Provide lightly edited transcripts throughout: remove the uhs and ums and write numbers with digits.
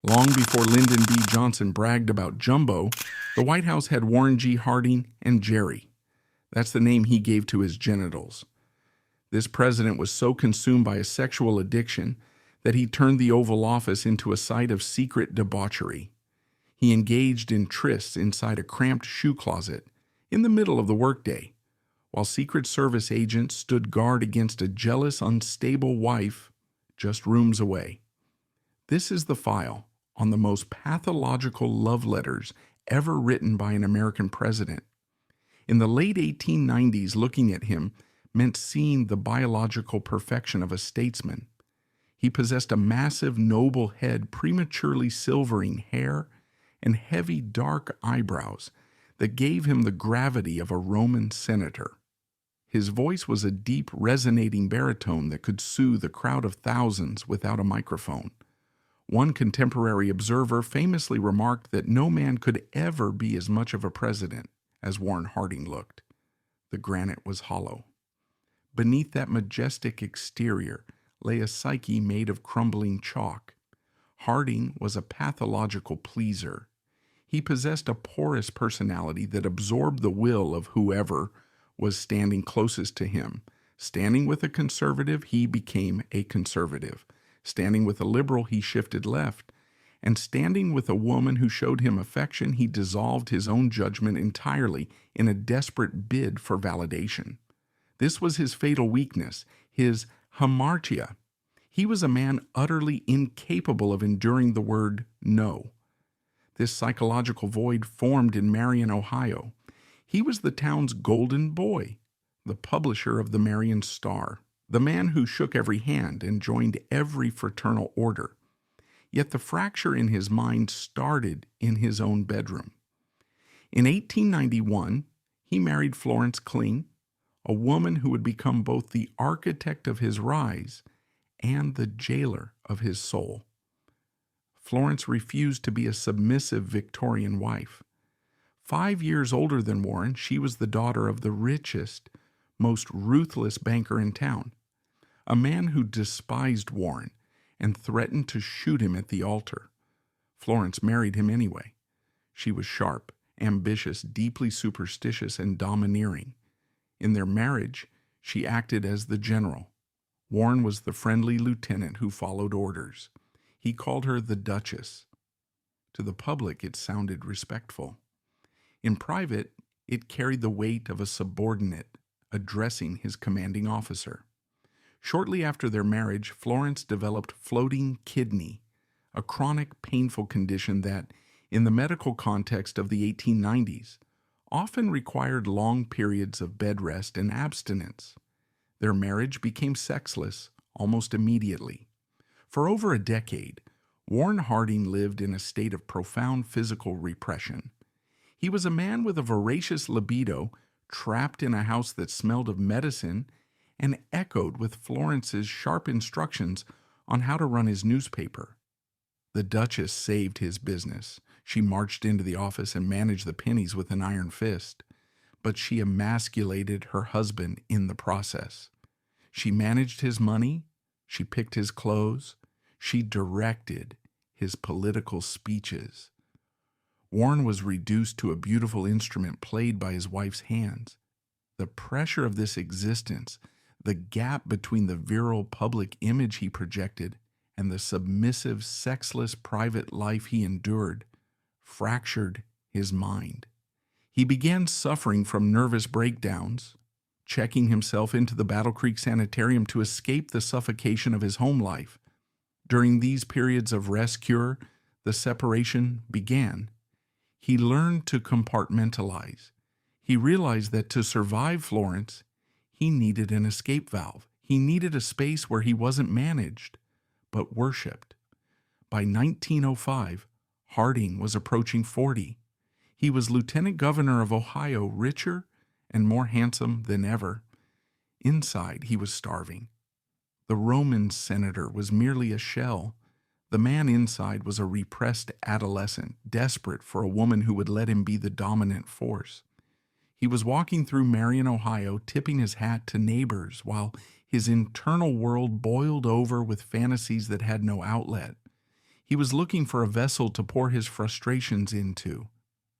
Long before Lyndon B. Johnson bragged about Jumbo, the White House had Warren G. Harding and Jerry. That's the name he gave to his genitals. This president was so consumed by a sexual addiction that he turned the Oval Office into a site of secret debauchery. He engaged in trysts inside a cramped shoe closet in the middle of the workday, while Secret Service agents stood guard against a jealous, unstable wife just rooms away. This is the file on the most pathological love letters ever written by an American president. In the late 1890s, looking at him meant seeing the biological perfection of a statesman. He possessed a massive, noble head, prematurely silvering hair, and heavy, dark eyebrows that gave him the gravity of a Roman senator. His voice was a deep, resonating baritone that could soothe a crowd of thousands without a microphone. One contemporary observer famously remarked that no man could ever be as much of a president as Warren Harding looked. The granite was hollow. Beneath that majestic exterior lay a psyche made of crumbling chalk. Harding was a pathological pleaser. He possessed a porous personality that absorbed the will of whoever was standing closest to him. Standing with a conservative, he became a conservative. Standing with a liberal, he shifted left. And standing with a woman who showed him affection, he dissolved his own judgment entirely in a desperate bid for validation. This was his fatal weakness, his hamartia. He was a man utterly incapable of enduring the word no. This psychological void formed in Marion, Ohio. He was the town's golden boy, the publisher of the Marion Star, the man who shook every hand and joined every fraternal order. Yet the fracture in his mind started in his own bedroom. In 1891, he married Florence Kling, a woman who would become both the architect of his rise and the jailer of his soul. Florence refused to be a submissive Victorian wife. 5 years older than Warren, she was the daughter of the richest, most ruthless banker in town, a man who despised Warren and threatened to shoot him at the altar. Florence married him anyway. She was sharp, ambitious, deeply superstitious, and domineering. In their marriage, she acted as the general. Warren was the friendly lieutenant who followed orders. He called her the Duchess. To the public, it sounded respectful. In private, it carried the weight of a subordinate addressing his commanding officer. Shortly after their marriage, Florence developed floating kidney, a chronic, painful condition that, in the medical context of the 1890s, often required long periods of bed rest and abstinence. Their marriage became sexless almost immediately. For over a decade, Warren Harding lived in a state of profound physical repression. He was a man with a voracious libido, trapped in a house that smelled of medicine and echoed with Florence's sharp instructions on how to run his newspaper. The Duchess saved his business. She marched into the office and managed the pennies with an iron fist, but she emasculated her husband in the process. She managed his money, she picked his clothes, she directed his political speeches. Warren was reduced to a beautiful instrument played by his wife's hands. The pressure of this existence, the gap between the virile public image he projected and the submissive, sexless private life he endured, fractured his mind. He began suffering from nervous breakdowns, checking himself into the Battle Creek Sanitarium to escape the suffocation of his home life. During these periods of rest cure, the separation began. He learned to compartmentalize. He realized that to survive Florence, he needed an escape valve. He needed a space where he wasn't managed, but worshipped. By 1905, Harding was approaching 40. He was lieutenant governor of Ohio, richer and more handsome than ever. Inside, he was starving. The Roman senator was merely a shell. The man inside was a repressed adolescent, desperate for a woman who would let him be the dominant force. He was walking through Marion, Ohio, tipping his hat to neighbors while his internal world boiled over with fantasies that had no outlet. He was looking for a vessel to pour his frustrations into.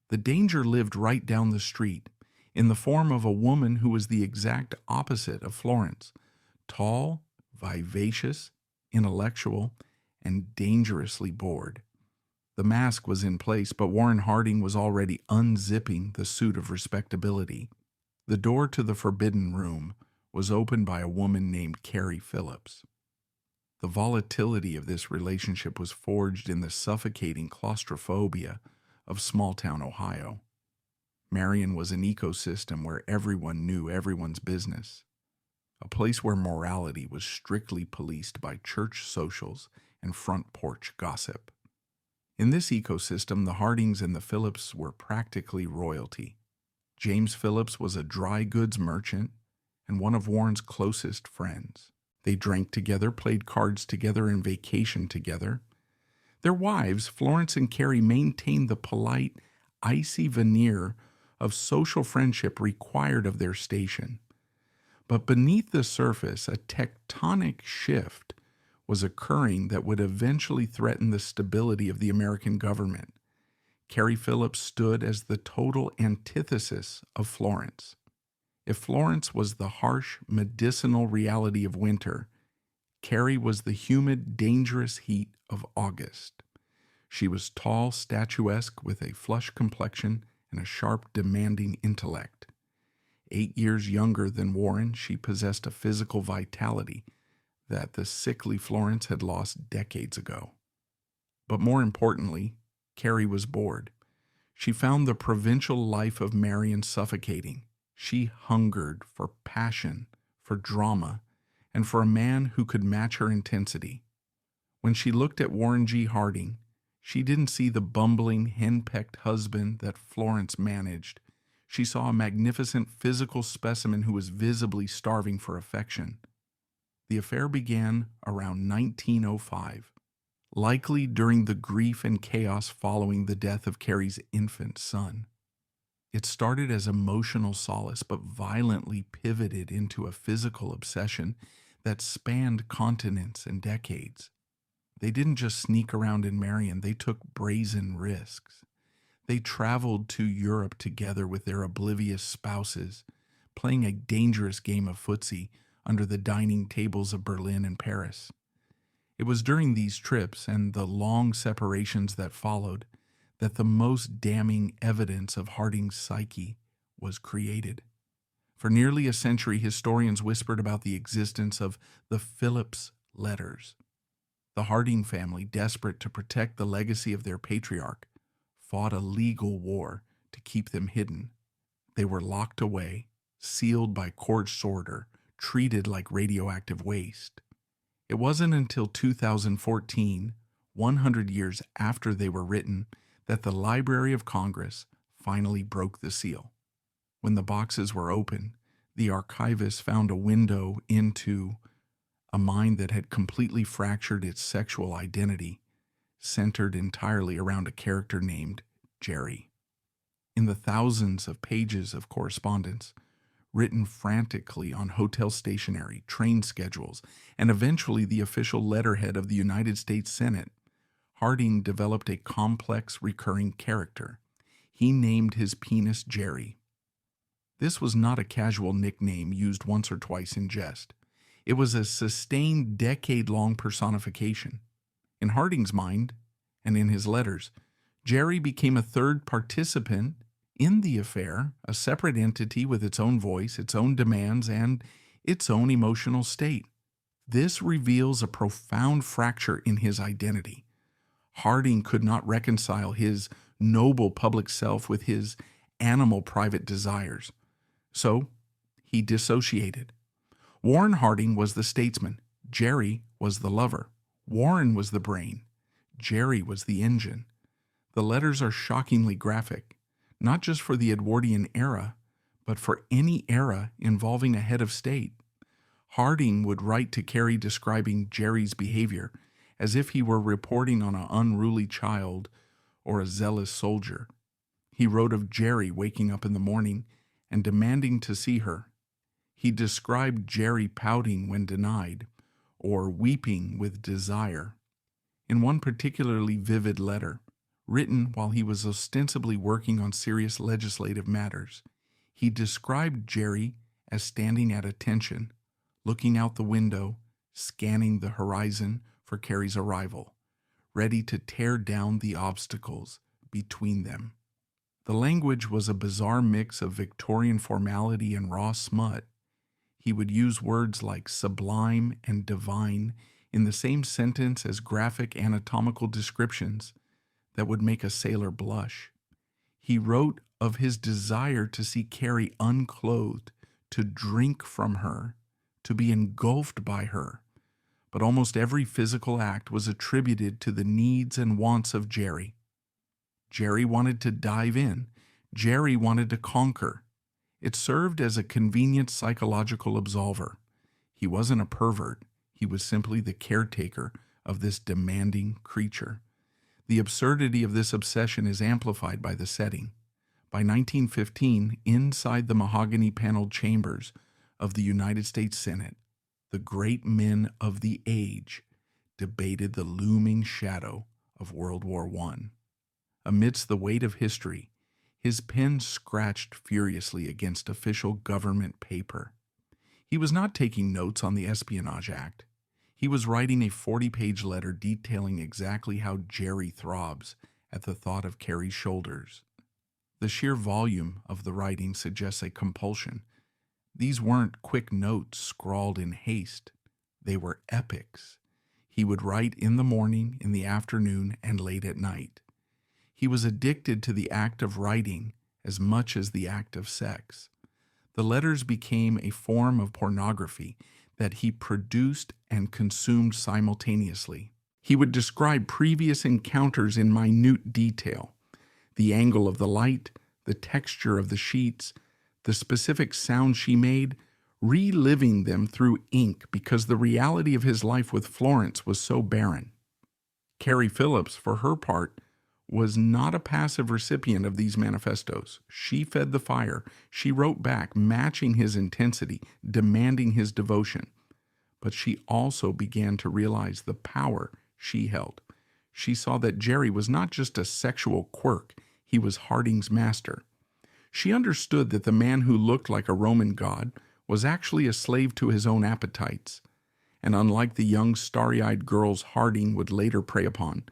The danger lived right down the street, in the form of a woman who was the exact opposite of Florence: tall, vivacious, intellectual, and dangerously bored. The mask was in place, but Warren Harding was already unzipping the suit of respectability. The door to the forbidden room was opened by a woman named Carrie Phillips. The volatility of this relationship was forged in the suffocating claustrophobia of small-town Ohio. Marion was an ecosystem where everyone knew everyone's business, a place where morality was strictly policed by church socials and front porch gossip. In this ecosystem, the Hardings and the Phillips were practically royalty. James Phillips was a dry goods merchant and one of Warren's closest friends. They drank together, played cards together, and vacationed together. Their wives, Florence and Carrie, maintained the polite, icy veneer of social friendship required of their station. But beneath the surface, a tectonic shift was occurring that would eventually threaten the stability of the American government. Carrie Phillips stood as the total antithesis of Florence. If Florence was the harsh, medicinal reality of winter, Carrie was the humid, dangerous heat of August. She was tall, statuesque, with a flush complexion and a sharp, demanding intellect. 8 years younger than Warren, she possessed a physical vitality that the sickly Florence had lost decades ago. But more importantly, Carrie was bored. She found the provincial life of Marion suffocating. She hungered for passion, for drama, and for a man who could match her intensity. When she looked at Warren G. Harding, she didn't see the bumbling, henpecked husband that Florence managed. She saw a magnificent physical specimen who was visibly starving for affection. The affair began around 1905, likely during the grief and chaos following the death of Carrie's infant son. It started as emotional solace, but violently pivoted into a physical obsession that spanned continents and decades. They didn't just sneak around in Marion, they took brazen risks. They traveled to Europe together with their oblivious spouses, playing a dangerous game of footsie under the dining tables of Berlin and Paris. It was during these trips and the long separations that followed that the most damning evidence of Harding's psyche was created. For nearly a century, historians whispered about the existence of the Phillips letters. The Harding family, desperate to protect the legacy of their patriarch, fought a legal war to keep them hidden. They were locked away, sealed by court order, treated like radioactive waste. It wasn't until 2014, 100 years after they were written, that the Library of Congress finally broke the seal. When the boxes were open, the archivist found a window into a mind that had completely fractured its sexual identity, centered entirely around a character named Jerry. In the thousands of pages of correspondence, written frantically on hotel stationery, train schedules, and eventually the official letterhead of the United States Senate, Harding developed a complex recurring character. He named his penis Jerry. This was not a casual nickname used once or twice in jest. It was a sustained, decade-long personification. In Harding's mind, and in his letters, Jerry became a third participant in the affair, a separate entity with its own voice, its own demands, and its own emotional state. This reveals a profound fracture in his identity. Harding could not reconcile his noble public self with his animal private desires. So he dissociated. Warren Harding was the statesman. Jerry was the lover. Warren was the brain. Jerry was the engine. The letters are shockingly graphic, not just for the Edwardian era, but for any era involving a head of state. Harding would write to Carrie describing Jerry's behavior as if he were reporting on an unruly child or a zealous soldier. He wrote of Jerry waking up in the morning and demanding to see her. He described Jerry pouting when denied or weeping with desire. In one particularly vivid letter, written while he was ostensibly working on serious legislative matters, he described Jerry as standing at attention, looking out the window, scanning the horizon for Carrie's arrival, ready to tear down the obstacles between them. The language was a bizarre mix of Victorian formality and raw smut. He would use words like sublime and divine in the same sentence as graphic anatomical descriptions that would make a sailor blush. He wrote of his desire to see Carrie unclothed, to drink from her, to be engulfed by her. But almost every physical act was attributed to the needs and wants of Jerry. Jerry wanted to dive in. Jerry wanted to conquer. It served as a convenient psychological absolver. He wasn't a pervert. He was simply the caretaker of this demanding creature. The absurdity of this obsession is amplified by the setting. By 1915, inside the mahogany-paneled chambers of the United States Senate, the great men of the age debated the looming shadow of World War I. Amidst the weight of history, his pen scratched furiously against official government paper. He was not taking notes on the Espionage Act. He was writing a 40-page letter detailing exactly how Jerry throbs at the thought of Carrie's shoulders. The sheer volume of the writing suggests a compulsion. These weren't quick notes scrawled in haste. They were epics. He would write in the morning, in the afternoon, and late at night. He was addicted to the act of writing as much as the act of sex. The letters became a form of pornography that he produced and consumed simultaneously. He would describe previous encounters in minute detail: the angle of the light, the texture of the sheets, the specific sound she made, reliving them through ink because the reality of his life with Florence was so barren. Carrie Phillips, for her part, was not a passive recipient of these manifestos. She fed the fire. She wrote back, matching his intensity, demanding his devotion. But she also began to realize the power she held. She saw that Jerry was not just a sexual quirk, he was Harding's master. She understood that the man who looked like a Roman god was actually a slave to his own appetites. And unlike the young, starry-eyed girls Harding would later prey upon,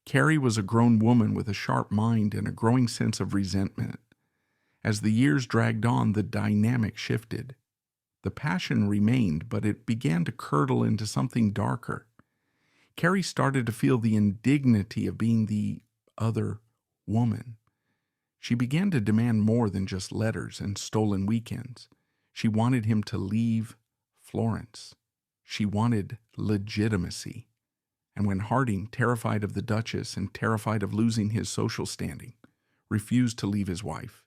Carrie was a grown woman with a sharp mind and a growing sense of resentment. As the years dragged on, the dynamic shifted. The passion remained, but it began to curdle into something darker. Carrie started to feel the indignity of being the other woman. She began to demand more than just letters and stolen weekends. She wanted him to leave Florence. She wanted legitimacy. And when Harding, terrified of the Duchess and terrified of losing his social standing, refused to leave his wife,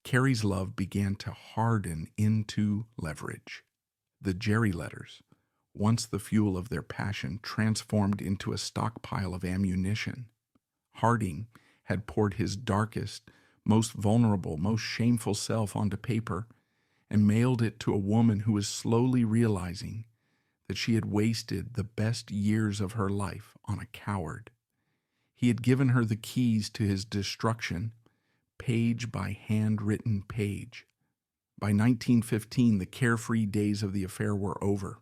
Carrie's love began to harden into leverage. The Jerry letters, once the fuel of their passion, transformed into a stockpile of ammunition. Harding had poured his darkest, most vulnerable, most shameful self onto paper and mailed it to a woman who was slowly realizing that she had wasted the best years of her life on a coward. He had given her the keys to his destruction, page by handwritten page. By 1915, the carefree days of the affair were over.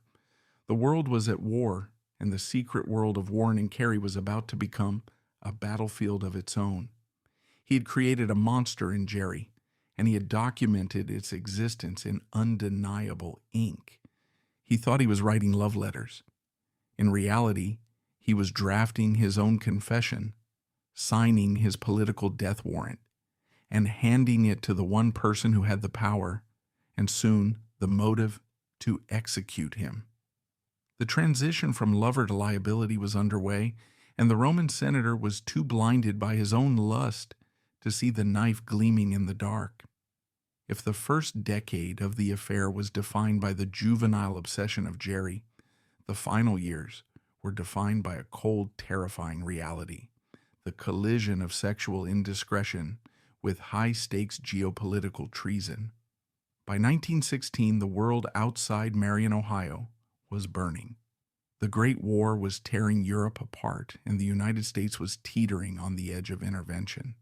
The world was at war, and the secret world of Warren and Carrie was about to become a battlefield of its own. He had created a monster in Jerry, and he had documented its existence in undeniable ink. He thought he was writing love letters. In reality, he was drafting his own confession, signing his political death warrant, and handing it to the one person who had the power, and soon the motive, to execute him. The transition from lover to liability was underway, and the Roman senator was too blinded by his own lust to see the knife gleaming in the dark. If the first decade of the affair was defined by the juvenile obsession of Jerry, the final years were defined by a cold, terrifying reality: the collision of sexual indiscretion with high-stakes geopolitical treason. By 1916, the world outside Marion, Ohio, was burning. The Great War was tearing Europe apart, and the United States was teetering on the edge of intervention.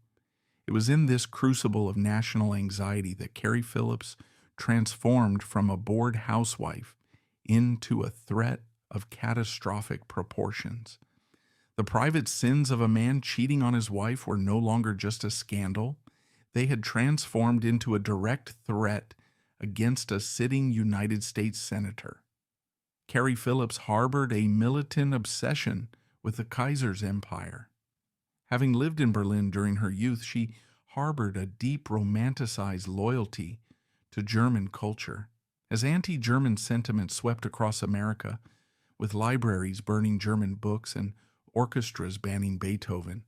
It was in this crucible of national anxiety that Carrie Phillips transformed from a bored housewife into a threat of catastrophic proportions. The private sins of a man cheating on his wife were no longer just a scandal. They had transformed into a direct threat against a sitting United States senator. Carrie Phillips harbored a militant obsession with the Kaiser's empire. Having lived in Berlin during her youth, she harbored a deep romanticized loyalty to German culture. As anti-German sentiment swept across America, with libraries burning German books and orchestras banning Beethoven,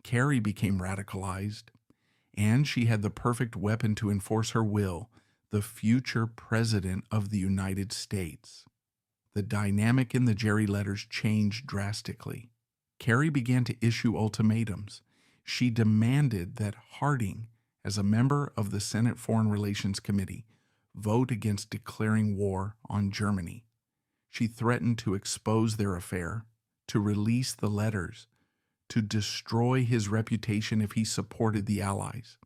Carrie became radicalized, and she had the perfect weapon to enforce her will, the future president of the United States. The dynamic in the Jerry letters changed drastically. Carrie began to issue ultimatums. She demanded that Harding, as a member of the Senate Foreign Relations Committee, vote against declaring war on Germany. She threatened to expose their affair, to release the letters, to destroy his reputation if he supported the Allies.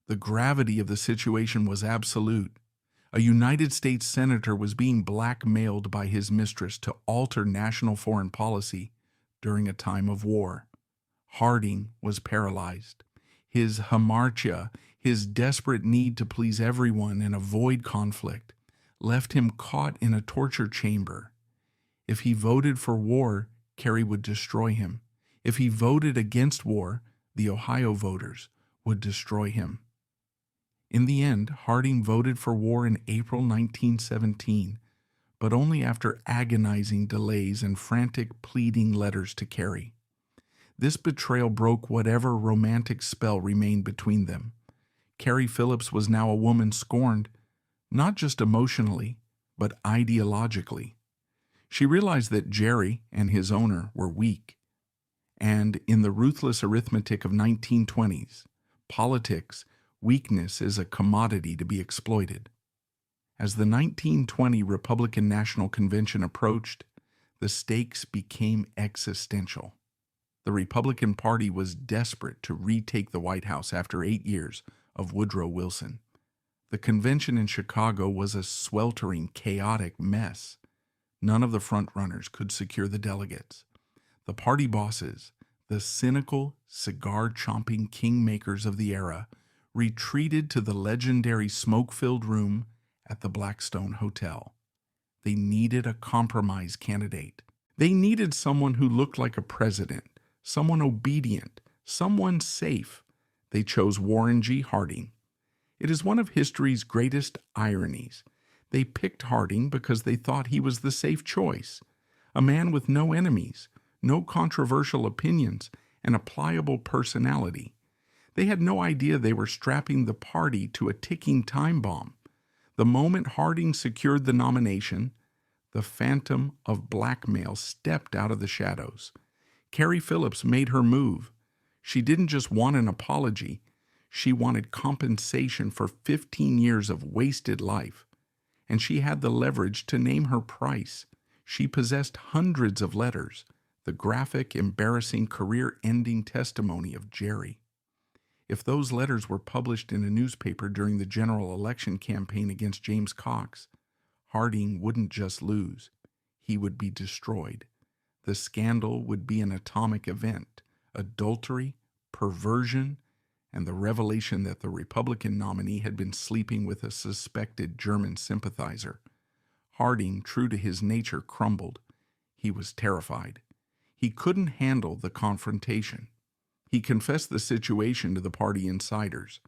The gravity of the situation was absolute. A United States senator was being blackmailed by his mistress to alter national foreign policy during a time of war. Harding was paralyzed. His hamartia, his desperate need to please everyone and avoid conflict, left him caught in a torture chamber. If he voted for war, Carrie would destroy him. If he voted against war, the Ohio voters would destroy him. In the end, Harding voted for war in April 1917, but only after agonizing delays and frantic pleading letters to Carrie. This betrayal broke whatever romantic spell remained between them. Carrie Phillips was now a woman scorned, not just emotionally, but ideologically. She realized that Jerry and his owner were weak, and in the ruthless arithmetic of 1920s, politics, weakness is a commodity to be exploited. As the 1920 Republican National Convention approached, the stakes became existential. The Republican Party was desperate to retake the White House after 8 years of Woodrow Wilson. The convention in Chicago was a sweltering, chaotic mess. None of the frontrunners could secure the delegates. The party bosses, the cynical, cigar-chomping kingmakers of the era, retreated to the legendary smoke-filled room at the Blackstone Hotel. They needed a compromise candidate. They needed someone who looked like a president, someone obedient, someone safe. They chose Warren G. Harding. It is one of history's greatest ironies. They picked Harding because they thought he was the safe choice, a man with no enemies, no controversial opinions, and a pliable personality. They had no idea they were strapping the party to a ticking time bomb. The moment Harding secured the nomination, the phantom of blackmail stepped out of the shadows. Carrie Phillips made her move. She didn't just want an apology. She wanted compensation for 15 years of wasted life. And she had the leverage to name her price. She possessed hundreds of letters, the graphic, embarrassing, career-ending testimony of Jerry. If those letters were published in a newspaper during the general election campaign against James Cox, Harding wouldn't just lose, he would be destroyed. The scandal would be an atomic event, adultery, perversion, and the revelation that the Republican nominee had been sleeping with a suspected German sympathizer. Harding, true to his nature, crumbled. He was terrified. He couldn't handle the confrontation. He confessed the situation to the party insiders.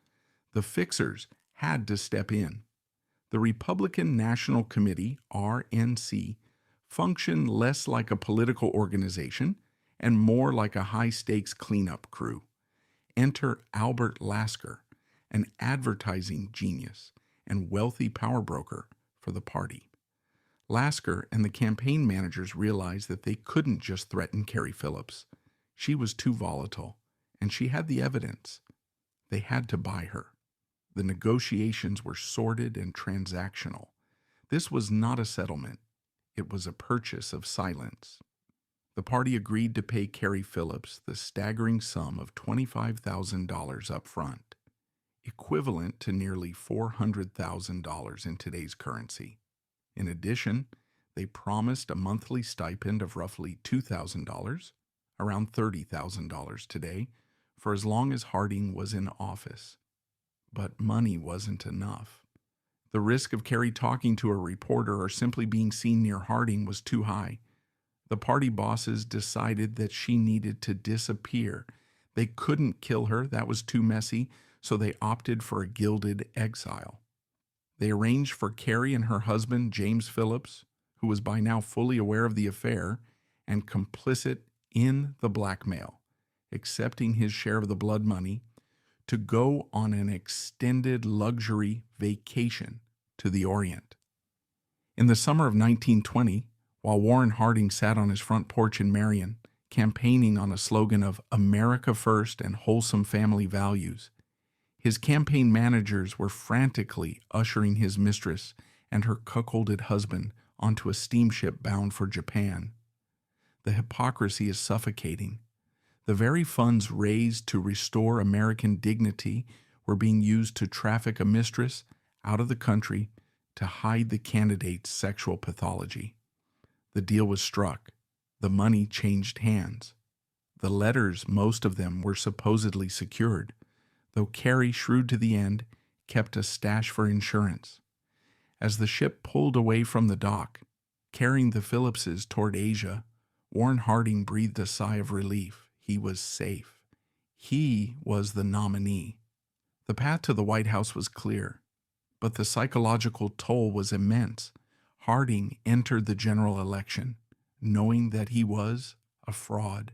The fixers had to step in. The Republican National Committee, RNC, functioned less like a political organization and more like a high-stakes cleanup crew. Enter Albert Lasker, an advertising genius and wealthy power broker for the party. Lasker and the campaign managers realized that they couldn't just threaten Carrie Phillips. She was too volatile, and she had the evidence. They had to buy her. The negotiations were sordid and transactional. This was not a settlement. It was a purchase of silence. The party agreed to pay Carrie Phillips the staggering sum of $25,000 up front, equivalent to nearly $400,000 in today's currency. In addition, they promised a monthly stipend of roughly $2,000, around $30,000 today, for as long as Harding was in office. But money wasn't enough. The risk of Carrie talking to a reporter or simply being seen near Harding was too high. The party bosses decided that she needed to disappear. They couldn't kill her, that was too messy, so they opted for a gilded exile. They arranged for Carrie and her husband, James Phillips, who was by now fully aware of the affair and complicit in the blackmail, accepting his share of the blood money, to go on an extended luxury vacation to the Orient. In the summer of 1920, while Warren Harding sat on his front porch in Marion, campaigning on a slogan of America First and wholesome family values, his campaign managers were frantically ushering his mistress and her cuckolded husband onto a steamship bound for Japan. The hypocrisy is suffocating. The very funds raised to restore American dignity were being used to traffic a mistress out of the country to hide the candidate's sexual pathology. The deal was struck. The money changed hands. The letters, most of them, were supposedly secured, though Carrie, shrewd to the end, kept a stash for insurance. As the ship pulled away from the dock, carrying the Phillipses toward Asia, Warren Harding breathed a sigh of relief. He was safe. He was the nominee. The path to the White House was clear, but the psychological toll was immense. Harding entered the general election, knowing that he was a fraud.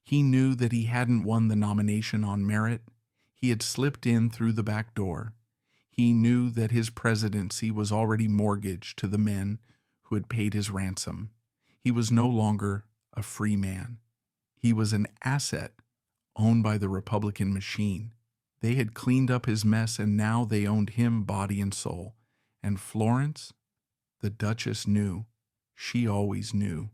He knew that he hadn't won the nomination on merit. He had slipped in through the back door. He knew that his presidency was already mortgaged to the men who had paid his ransom. He was no longer a free man. He was an asset owned by the Republican machine. They had cleaned up his mess, and now they owned him body and soul. And Florence, the Duchess, knew. She always knew.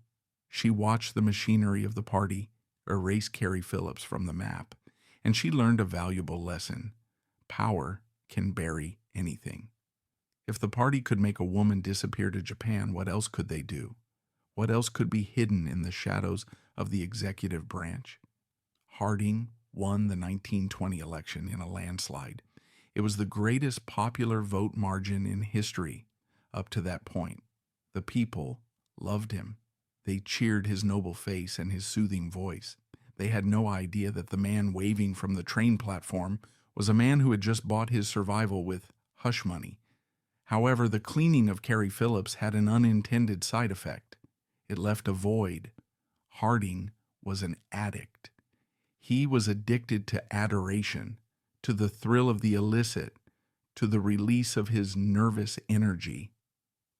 She watched the machinery of the party erase Carrie Phillips from the map, and she learned a valuable lesson. Power can bury anything. If the party could make a woman disappear to Japan, what else could they do? What else could be hidden in the shadows of the executive branch? Harding won the 1920 election in a landslide. It was the greatest popular vote margin in history up to that point. The people loved him. They cheered his noble face and his soothing voice. They had no idea that the man waving from the train platform was a man who had just bought his survival with hush money. However, the cleaning of Carrie Phillips had an unintended side effect. It left a void. Harding was an addict. He was addicted to adoration, to the thrill of the illicit, to the release of his nervous energy.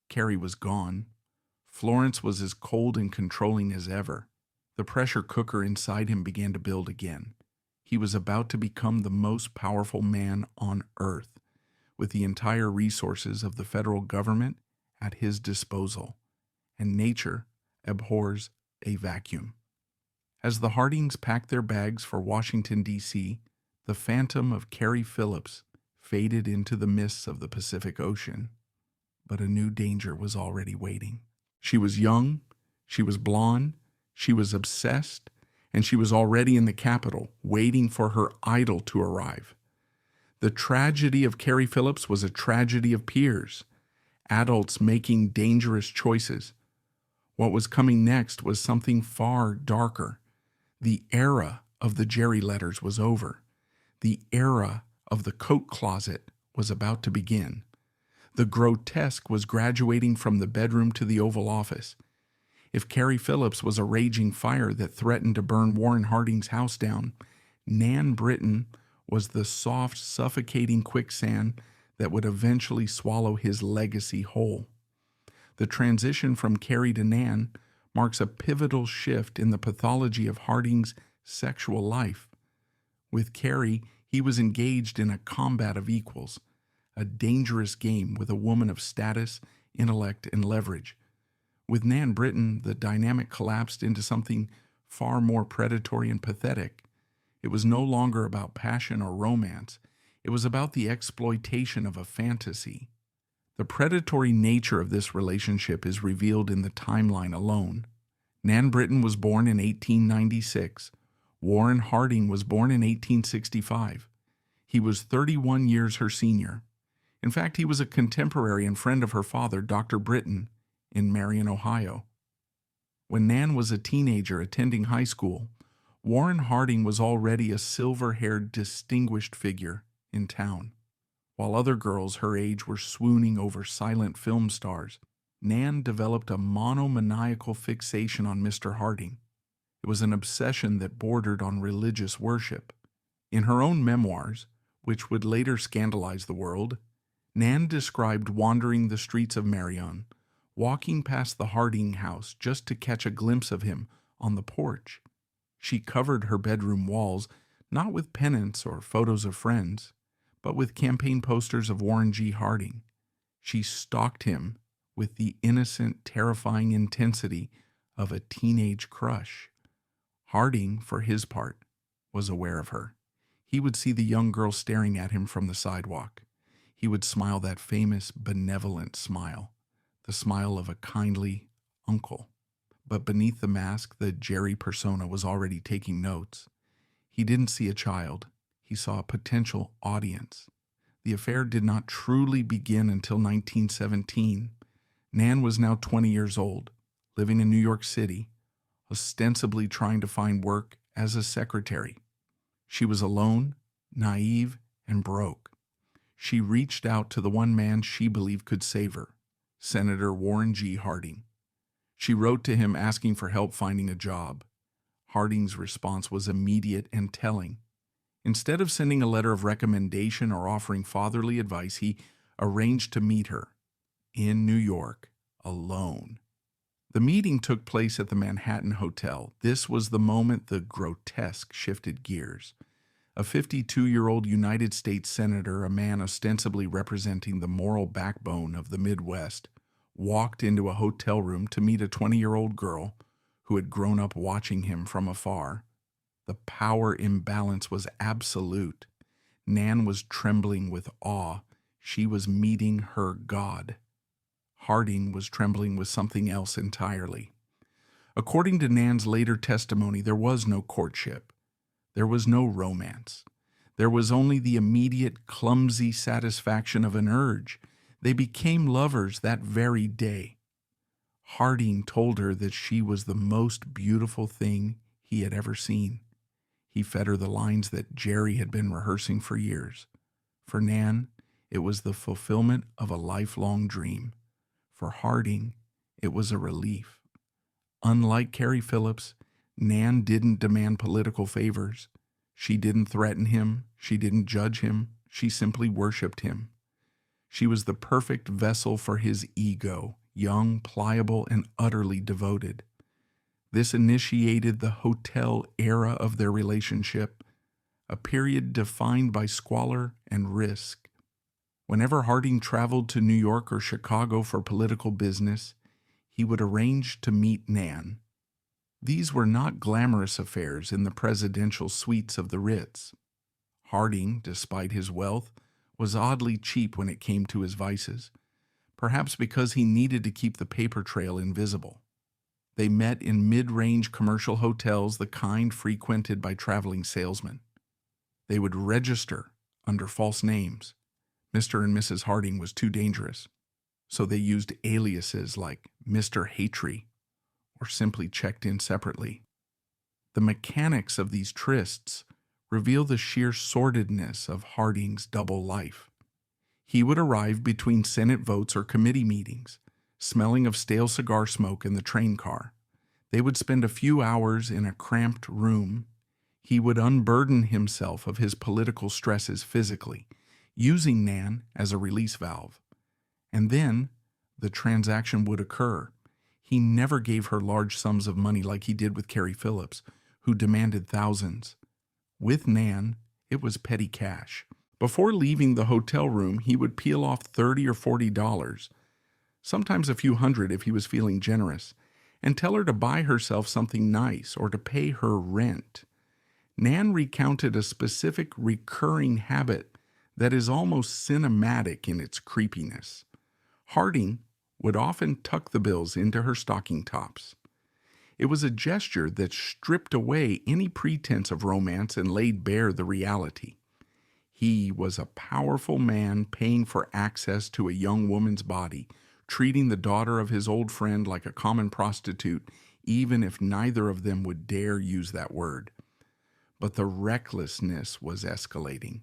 Carrie was gone. Florence was as cold and controlling as ever. The pressure cooker inside him began to build again. He was about to become the most powerful man on earth, with the entire resources of the federal government at his disposal. And nature abhors a vacuum. As the Hardings packed their bags for Washington, D.C., the phantom of Carrie Phillips faded into the mists of the Pacific Ocean. But a new danger was already waiting. She was young, she was blonde, she was obsessed, and she was already in the Capitol, waiting for her idol to arrive. The tragedy of Carrie Phillips was a tragedy of peers, adults making dangerous choices. What was coming next was something far darker. The era of the Jerry letters was over. The era of the coat closet was about to begin. The grotesque was graduating from the bedroom to the Oval Office. If Carrie Phillips was a raging fire that threatened to burn Warren Harding's house down, Nan Britton was the soft, suffocating quicksand that would eventually swallow his legacy whole. The transition from Carrie to Nan marks a pivotal shift in the pathology of Harding's sexual life. With Carrie, he was engaged in a combat of equals, a dangerous game with a woman of status, intellect, and leverage. With Nan Britton, the dynamic collapsed into something far more predatory and pathetic. It was no longer about passion or romance. It was about the exploitation of a fantasy. The predatory nature of this relationship is revealed in the timeline alone. Nan Britton was born in 1896. Warren Harding was born in 1865. He was 31 years her senior. In fact, he was a contemporary and friend of her father, Dr. Britton, in Marion, Ohio. When Nan was a teenager attending high school, Warren Harding was already a silver-haired, distinguished figure in town. While other girls her age were swooning over silent film stars, Nan developed a monomaniacal fixation on Mr. Harding. It was an obsession that bordered on religious worship. In her own memoirs, which would later scandalize the world, Nan described wandering the streets of Marion, walking past the Harding house just to catch a glimpse of him on the porch. She covered her bedroom walls not with pennants or photos of friends, but with campaign posters of Warren G. Harding. She stalked him with the innocent, terrifying intensity of a teenage crush. Harding, for his part, was aware of her. He would see the young girl staring at him from the sidewalk. He would smile that famous, benevolent smile, the smile of a kindly uncle. But beneath the mask, the Jerry persona was already taking notes. He didn't see a child. He saw a potential audience. The affair did not truly begin until 1917. Nan was now 20 years old, living in New York City, ostensibly trying to find work as a secretary. She was alone, naive, and broke. She reached out to the one man she believed could save her, Senator Warren G. Harding. She wrote to him asking for help finding a job. Harding's response was immediate and telling. Instead of sending a letter of recommendation or offering fatherly advice, he arranged to meet her in New York, alone. The meeting took place at the Manhattan Hotel. This was the moment the grotesque shifted gears. A 52-year-old United States Senator, a man ostensibly representing the moral backbone of the Midwest, walked into a hotel room to meet a 20-year-old girl who had grown up watching him from afar. The power imbalance was absolute. Nan was trembling with awe. She was meeting her God. Harding was trembling with something else entirely. According to Nan's later testimony, there was no courtship. There was no romance. There was only the immediate, clumsy satisfaction of an urge. They became lovers that very day. Harding told her that she was the most beautiful thing he had ever seen. He fed her the lines that Jerry had been rehearsing for years. For Nan, it was the fulfillment of a lifelong dream. For Harding, it was a relief. Unlike Carrie Phillips, Nan didn't demand political favors. She didn't threaten him. She didn't judge him. She simply worshiped him. She was the perfect vessel for his ego, young, pliable, and utterly devoted. This initiated the hotel era of their relationship, a period defined by squalor and risk. Whenever Harding traveled to New York or Chicago for political business, he would arrange to meet Nan. These were not glamorous affairs in the presidential suites of the Ritz. Harding, despite his wealth, was oddly cheap when it came to his vices, perhaps because he needed to keep the paper trail invisible. They met in mid-range commercial hotels, the kind frequented by traveling salesmen. They would register under false names. Mr. and Mrs. Harding was too dangerous, so they used aliases like Mr. Hatry, or simply checked in separately. The mechanics of these trysts reveal the sheer sordidness of Harding's double life. He would arrive between Senate votes or committee meetings, smelling of stale cigar smoke in the train car. They would spend a few hours in a cramped room. He would unburden himself of his political stresses physically, using Nan as a release valve. And then the transaction would occur. He never gave her large sums of money like he did with Carrie Phillips, who demanded thousands. With Nan, it was petty cash. Before leaving the hotel room, he would peel off $30 or $40. sometimes a few hundred if he was feeling generous, and tell her to buy herself something nice or to pay her rent. Nan recounted a specific recurring habit that is almost cinematic in its creepiness. Harding would often tuck the bills into her stocking tops. It was a gesture that stripped away any pretense of romance and laid bare the reality. He was a powerful man paying for access to a young woman's body, treating the daughter of his old friend like a common prostitute, even if neither of them would dare use that word. But the recklessness was escalating.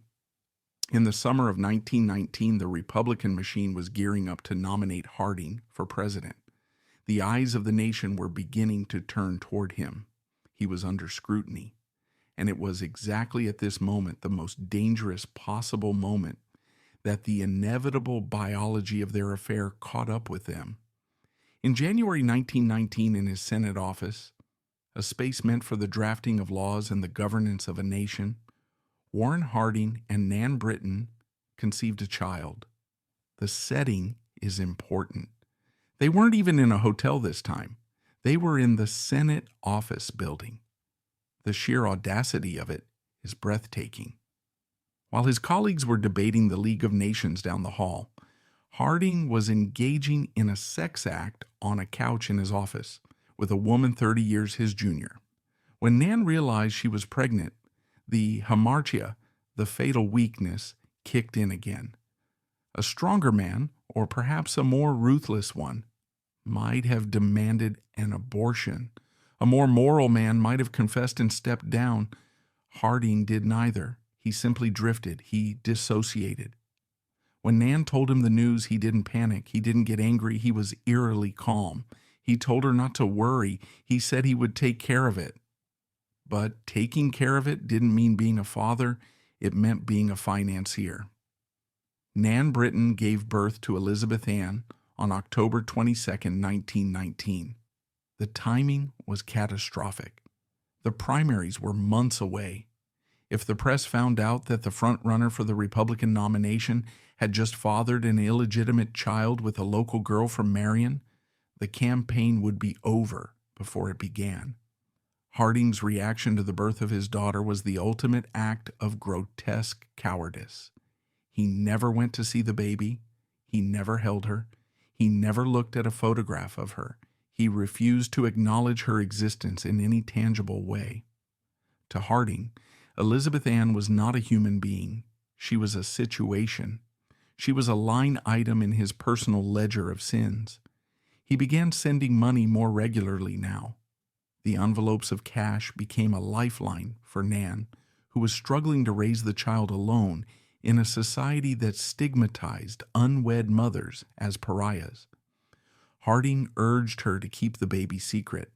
In the summer of 1919, the Republican machine was gearing up to nominate Harding for president. The eyes of the nation were beginning to turn toward him. He was under scrutiny. And it was exactly at this moment, the most dangerous possible moment, that the inevitable biology of their affair caught up with them. In January 1919, in his Senate office, a space meant for the drafting of laws and the governance of a nation, Warren Harding and Nan Britton conceived a child. The setting is important. They weren't even in a hotel this time. They were in the Senate office building. The sheer audacity of it is breathtaking. While his colleagues were debating the League of Nations down the hall, Harding was engaging in a sex act on a couch in his office with a woman 30 years his junior. When Nan realized she was pregnant, the hamartia, the fatal weakness, kicked in again. A stronger man, or perhaps a more ruthless one, might have demanded an abortion. A more moral man might have confessed and stepped down. Harding did neither. He simply drifted. He dissociated. When Nan told him the news, he didn't panic. He didn't get angry. He was eerily calm. He told her not to worry. He said he would take care of it. But taking care of it didn't mean being a father. It meant being a financier. Nan Britton gave birth to Elizabeth Ann on October 22, 1919. The timing was catastrophic. The primaries were months away. If the press found out that the front-runner for the Republican nomination had just fathered an illegitimate child with a local girl from Marion, the campaign would be over before it began. Harding's reaction to the birth of his daughter was the ultimate act of grotesque cowardice. He never went to see the baby. He never held her. He never looked at a photograph of her. He refused to acknowledge her existence in any tangible way. To Harding, Elizabeth Ann was not a human being. She was a situation. She was a line item in his personal ledger of sins. He began sending money more regularly now. The envelopes of cash became a lifeline for Nan, who was struggling to raise the child alone in a society that stigmatized unwed mothers as pariahs. Harding urged her to keep the baby secret,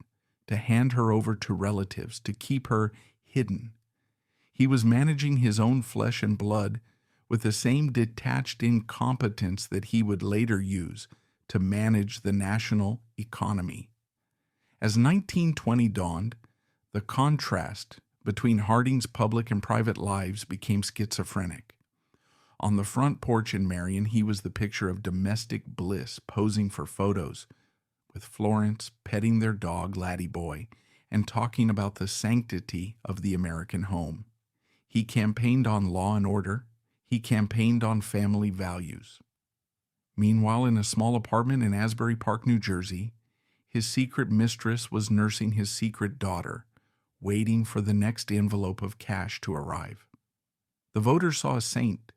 to hand her over to relatives, to keep her hidden. He was managing his own flesh and blood with the same detached incompetence that he would later use to manage the national economy. As 1920 dawned, the contrast between Harding's public and private lives became schizophrenic. On the front porch in Marion, he was the picture of domestic bliss, posing for photos, with Florence petting their dog, Laddie Boy, and talking about the sanctity of the American home. He campaigned on law and order. He campaigned on family values. Meanwhile, in a small apartment in Asbury Park, New Jersey, his secret mistress was nursing his secret daughter, waiting for the next envelope of cash to arrive. The voters saw a saint.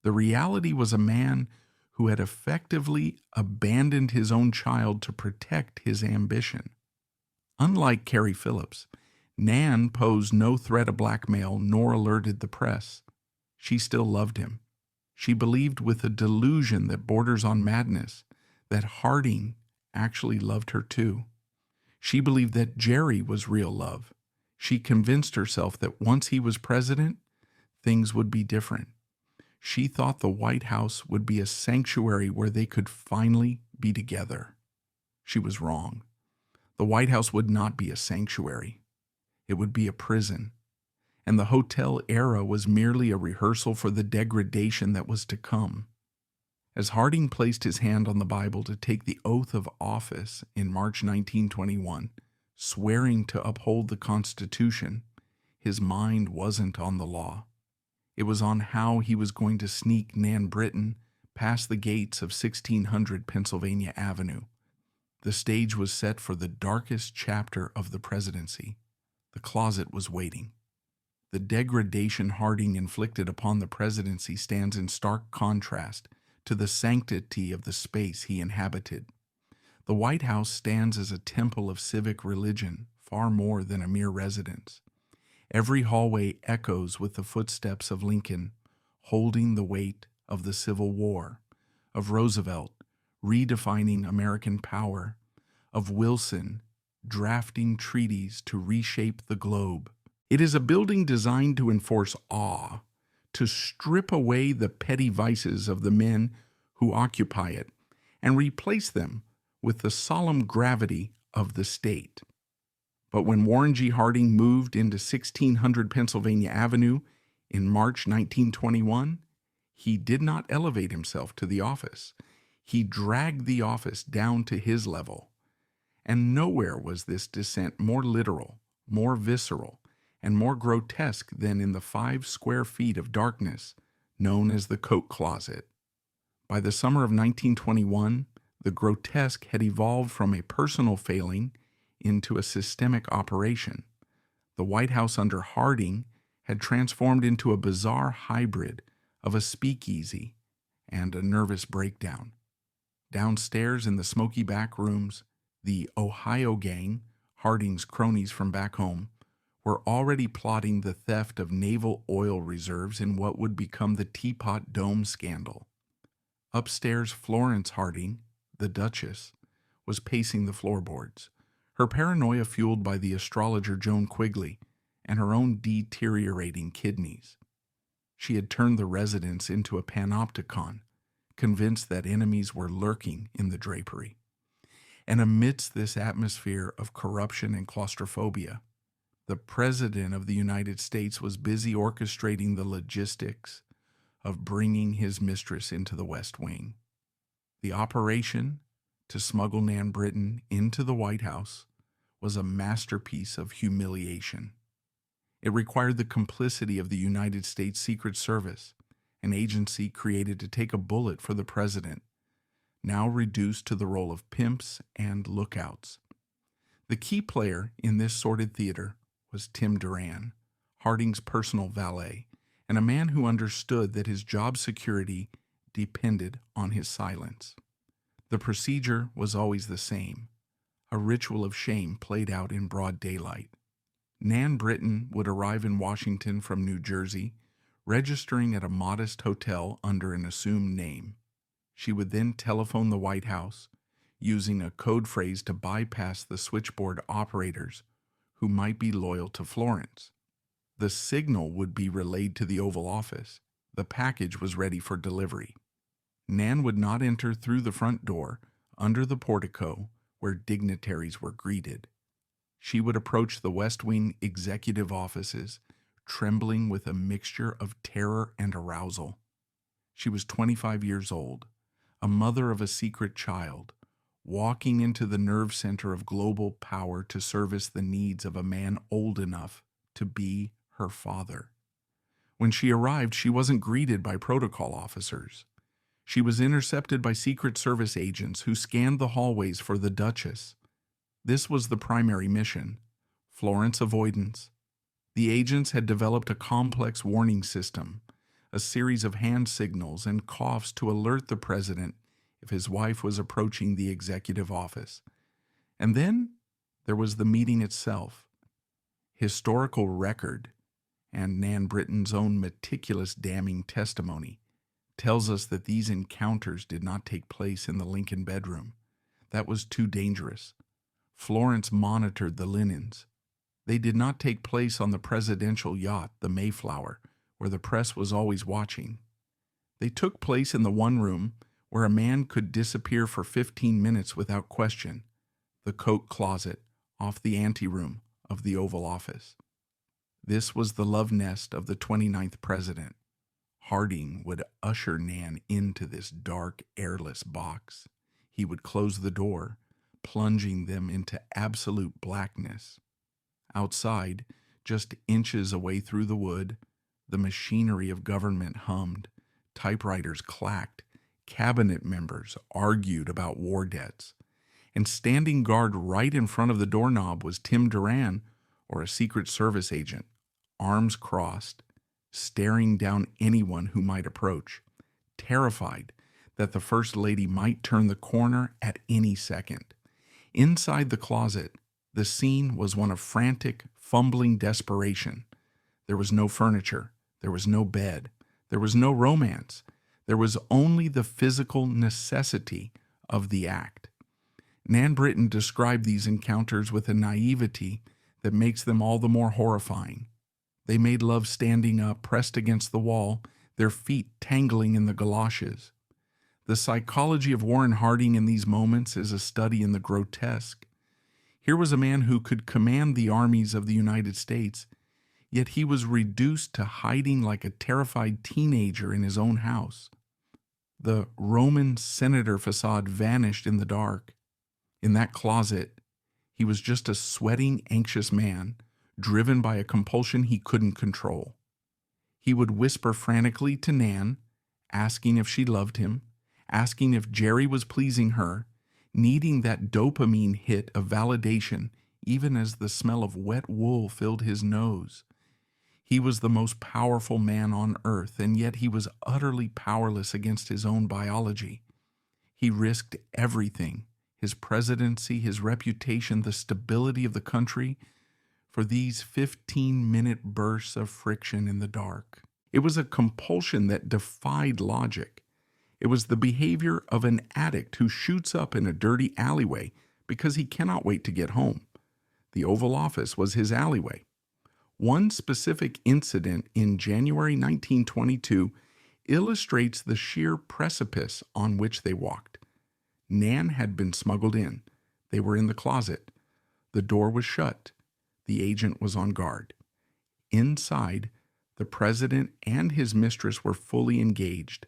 The reality was a man who had effectively abandoned his own child to protect his ambition. Unlike Carrie Phillips, Nan posed no threat of blackmail nor alerted the press. She still loved him. She believed with a delusion that borders on madness that Harding actually loved her too. She believed that Jerry was real love. She convinced herself that once he was president, things would be different. She thought the White House would be a sanctuary where they could finally be together. She was wrong. The White House would not be a sanctuary. It would be a prison. And the hotel era was merely a rehearsal for the degradation that was to come. As Harding placed his hand on the Bible to take the oath of office in March 1921, swearing to uphold the Constitution, his mind wasn't on the law. It was on how he was going to sneak Nan Britton past the gates of 1600 Pennsylvania Avenue. The stage was set for the darkest chapter of the presidency. The closet was waiting. The degradation Harding inflicted upon the presidency stands in stark contrast to the sanctity of the space he inhabited. The White House stands as a temple of civic religion, far more than a mere residence. Every hallway echoes with the footsteps of Lincoln, holding the weight of the Civil War, of Roosevelt, redefining American power, of Wilson, drafting treaties to reshape the globe. It is a building designed to enforce awe, to strip away the petty vices of the men who occupy it, and replace them with the solemn gravity of the state. But when Warren G. Harding moved into 1600 Pennsylvania Avenue in March 1921, he did not elevate himself to the office. He dragged the office down to his level. And nowhere was this descent more literal, more visceral, and more grotesque than in the 5 square feet of darkness known as the coat closet. By the summer of 1921, the grotesque had evolved from a personal failing into a systemic operation. The White House under Harding had transformed into a bizarre hybrid of a speakeasy and a nervous breakdown. Downstairs in the smoky back rooms, the Ohio gang, Harding's cronies from back home, were already plotting the theft of naval oil reserves in what would become the Teapot Dome scandal. Upstairs, Florence Harding, the Duchess, was pacing the floorboards, her paranoia fueled by the astrologer Joan Quigley and her own deteriorating kidneys. She had turned the residence into a panopticon, convinced that enemies were lurking in the drapery. And amidst this atmosphere of corruption and claustrophobia, the President of the United States was busy orchestrating the logistics of bringing his mistress into the West Wing. The operation to smuggle Nan Britton into the White House was a masterpiece of humiliation. It required the complicity of the United States Secret Service, an agency created to take a bullet for the president, now reduced to the role of pimps and lookouts. The key player in this sordid theater was Tim Duran, Harding's personal valet, and a man who understood that his job security depended on his silence. The procedure was always the same, a ritual of shame played out in broad daylight. Nan Britton would arrive in Washington from New Jersey, registering at a modest hotel under an assumed name. She would then telephone the White House, using a code phrase to bypass the switchboard operators who might be loyal to Florence. The signal would be relayed to the Oval Office. The package was ready for delivery. Nan would not enter through the front door, under the portico, where dignitaries were greeted. She would approach the West Wing executive offices, trembling with a mixture of terror and arousal. She was 25 years old, a mother of a secret child, walking into the nerve center of global power to service the needs of a man old enough to be her father. When she arrived, she wasn't greeted by protocol officers. She was intercepted by Secret Service agents who scanned the hallways for the Duchess. This was the primary mission, Florence avoidance. The agents had developed a complex warning system, a series of hand signals and coughs to alert the president if his wife was approaching the executive office. And then there was the meeting itself. Historical record and Nan Britton's own meticulous damning testimony tells us that these encounters did not take place in the Lincoln bedroom. That was too dangerous. Florence monitored the linens. They did not take place on the presidential yacht, the Mayflower, where the press was always watching. They took place in the one room where a man could disappear for 15 minutes without question, the coat closet off the anteroom of the Oval Office. This was the love nest of the 29th president. Harding would usher Nan into this dark, airless box. He would close the door, plunging them into absolute blackness. Outside, just inches away through the wood, the machinery of government hummed, typewriters clacked, cabinet members argued about war debts, and standing guard right in front of the doorknob was Tim Duran, or a Secret Service agent, arms crossed, staring down anyone who might approach, terrified that the First Lady might turn the corner at any second. Inside the closet, the scene was one of frantic, fumbling desperation. There was no furniture. There was no bed. There was no romance. There was only the physical necessity of the act. Nan Britton described these encounters with a naivety that makes them all the more horrifying. They made love standing up, pressed against the wall, their feet tangling in the galoshes. The psychology of Warren Harding in these moments is a study in the grotesque. Here was a man who could command the armies of the United States, yet he was reduced to hiding like a terrified teenager in his own house. The Roman senator facade vanished in the dark. In that closet, he was just a sweating, anxious man, driven by a compulsion he couldn't control. He would whisper frantically to Nan, asking if she loved him, asking if Jerry was pleasing her, needing that dopamine hit of validation even as the smell of wet wool filled his nose. He was the most powerful man on earth, and yet he was utterly powerless against his own biology. He risked everything, his presidency, his reputation, the stability of the country, for these 15-minute bursts of friction in the dark. It was a compulsion that defied logic. It was the behavior of an addict who shoots up in a dirty alleyway because he cannot wait to get home. The Oval Office was his alleyway. One specific incident in January 1922 illustrates the sheer precipice on which they walked. Nan had been smuggled in. They were in the closet. The door was shut. The agent was on guard. Inside, the president and his mistress were fully engaged,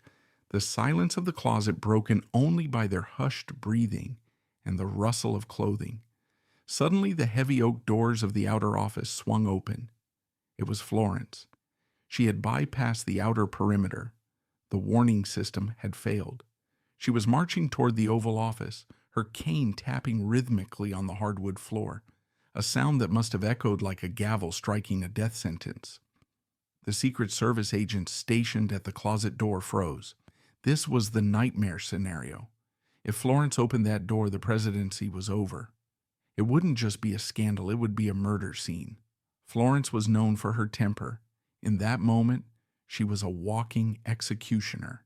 the silence of the closet broken only by their hushed breathing and the rustle of clothing. Suddenly, the heavy oak doors of the outer office swung open. It was Florence. She had bypassed the outer perimeter. The warning system had failed. She was marching toward the Oval Office, her cane tapping rhythmically on the hardwood floor, a sound that must have echoed like a gavel striking a death sentence. The Secret Service agent stationed at the closet door froze. This was the nightmare scenario. If Florence opened that door, the presidency was over. It wouldn't just be a scandal, it would be a murder scene. Florence was known for her temper. In that moment, she was a walking executioner.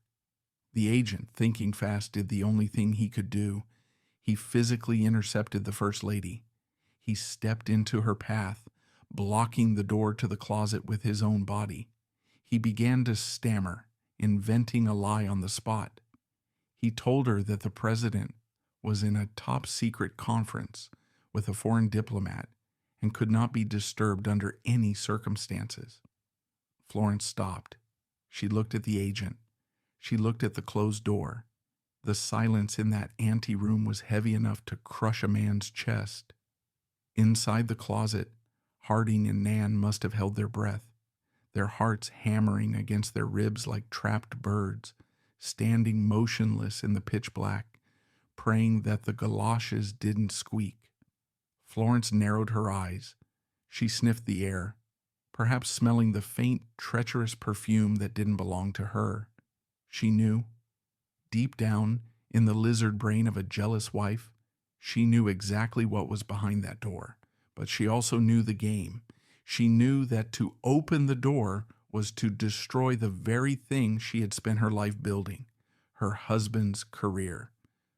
The agent, thinking fast, did the only thing he could do. He physically intercepted the First Lady. He stepped into her path, blocking the door to the closet with his own body. He began to stammer, inventing a lie on the spot. He told her that the president was in a top-secret conference with a foreign diplomat and could not be disturbed under any circumstances. Florence stopped. She looked at the agent. She looked at the closed door. The silence in that anteroom was heavy enough to crush a man's chest. Inside the closet, Harding and Nan must have held their breath, their hearts hammering against their ribs like trapped birds, standing motionless in the pitch black, praying that the galoshes didn't squeak. Florence narrowed her eyes. She sniffed the air, perhaps smelling the faint, treacherous perfume that didn't belong to her. She knew. Deep down, in the lizard brain of a jealous wife, she knew exactly what was behind that door. But she also knew the game. She knew that to open the door was to destroy the very thing she had spent her life building, her husband's career.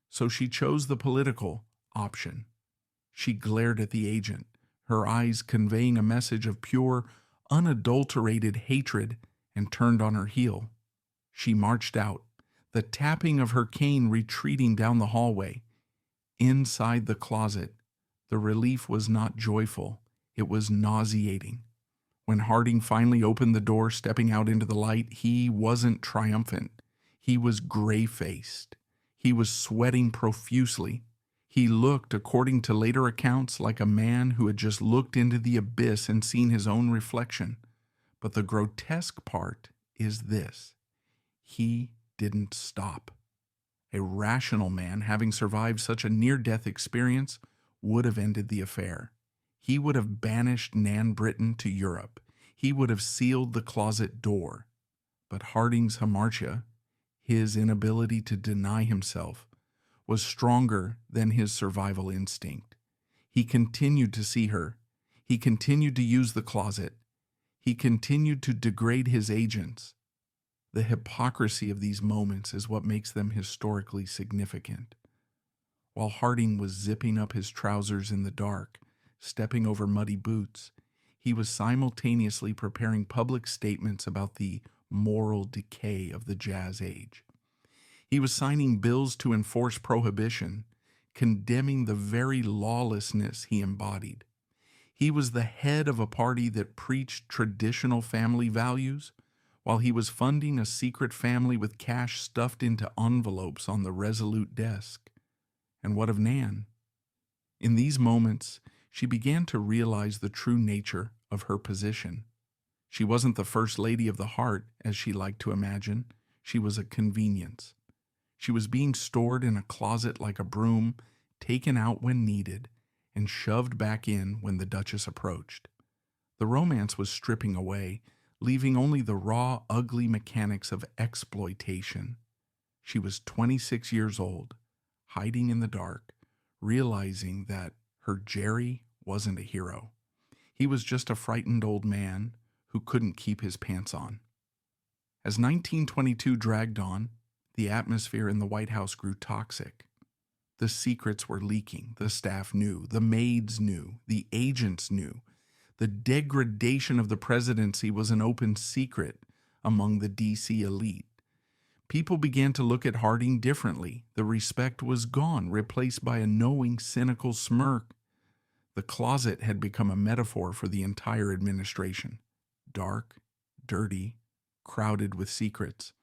So she chose the political option. She glared at the agent, her eyes conveying a message of pure, unadulterated hatred, and turned on her heel. She marched out, the tapping of her cane retreating down the hallway. Inside the closet, the relief was not joyful, it was nauseating. When Harding finally opened the door, stepping out into the light, he wasn't triumphant. He was gray-faced. He was sweating profusely. He looked, according to later accounts, like a man who had just looked into the abyss and seen his own reflection. But the grotesque part is this: he didn't stop. A rational man, having survived such a near-death experience, would have ended the affair. He would have banished Nan Britton to Europe. He would have sealed the closet door. But Harding's hamartia, his inability to deny himself, was stronger than his survival instinct. He continued to see her. He continued to use the closet. He continued to degrade his agents. The hypocrisy of these moments is what makes them historically significant. While Harding was zipping up his trousers in the dark, stepping over muddy boots, he was simultaneously preparing public statements about the moral decay of the Jazz Age. He was signing bills to enforce prohibition, condemning the very lawlessness he embodied. He was the head of a party that preached traditional family values, while he was funding a secret family with cash stuffed into envelopes on the Resolute desk. And what of Nan? In these moments, she began to realize the true nature of her position. She wasn't the first lady of the heart, as she liked to imagine. She was a convenience. She was being stored in a closet like a broom, taken out when needed, and shoved back in when the Duchess approached. The romance was stripping away, leaving only the raw, ugly mechanics of exploitation. She was 26 years old, hiding in the dark, realizing that her Jerry wasn't a hero. He was just a frightened old man who couldn't keep his pants on. As 1922 dragged on, the atmosphere in the White House grew toxic. The secrets were leaking. The staff knew. The maids knew. The agents knew. The degradation of the presidency was an open secret among the D.C. elite. People began to look at Harding differently. The respect was gone, replaced by a knowing, cynical smirk. The closet had become a metaphor for the entire administration. Dark, dirty, crowded with secrets,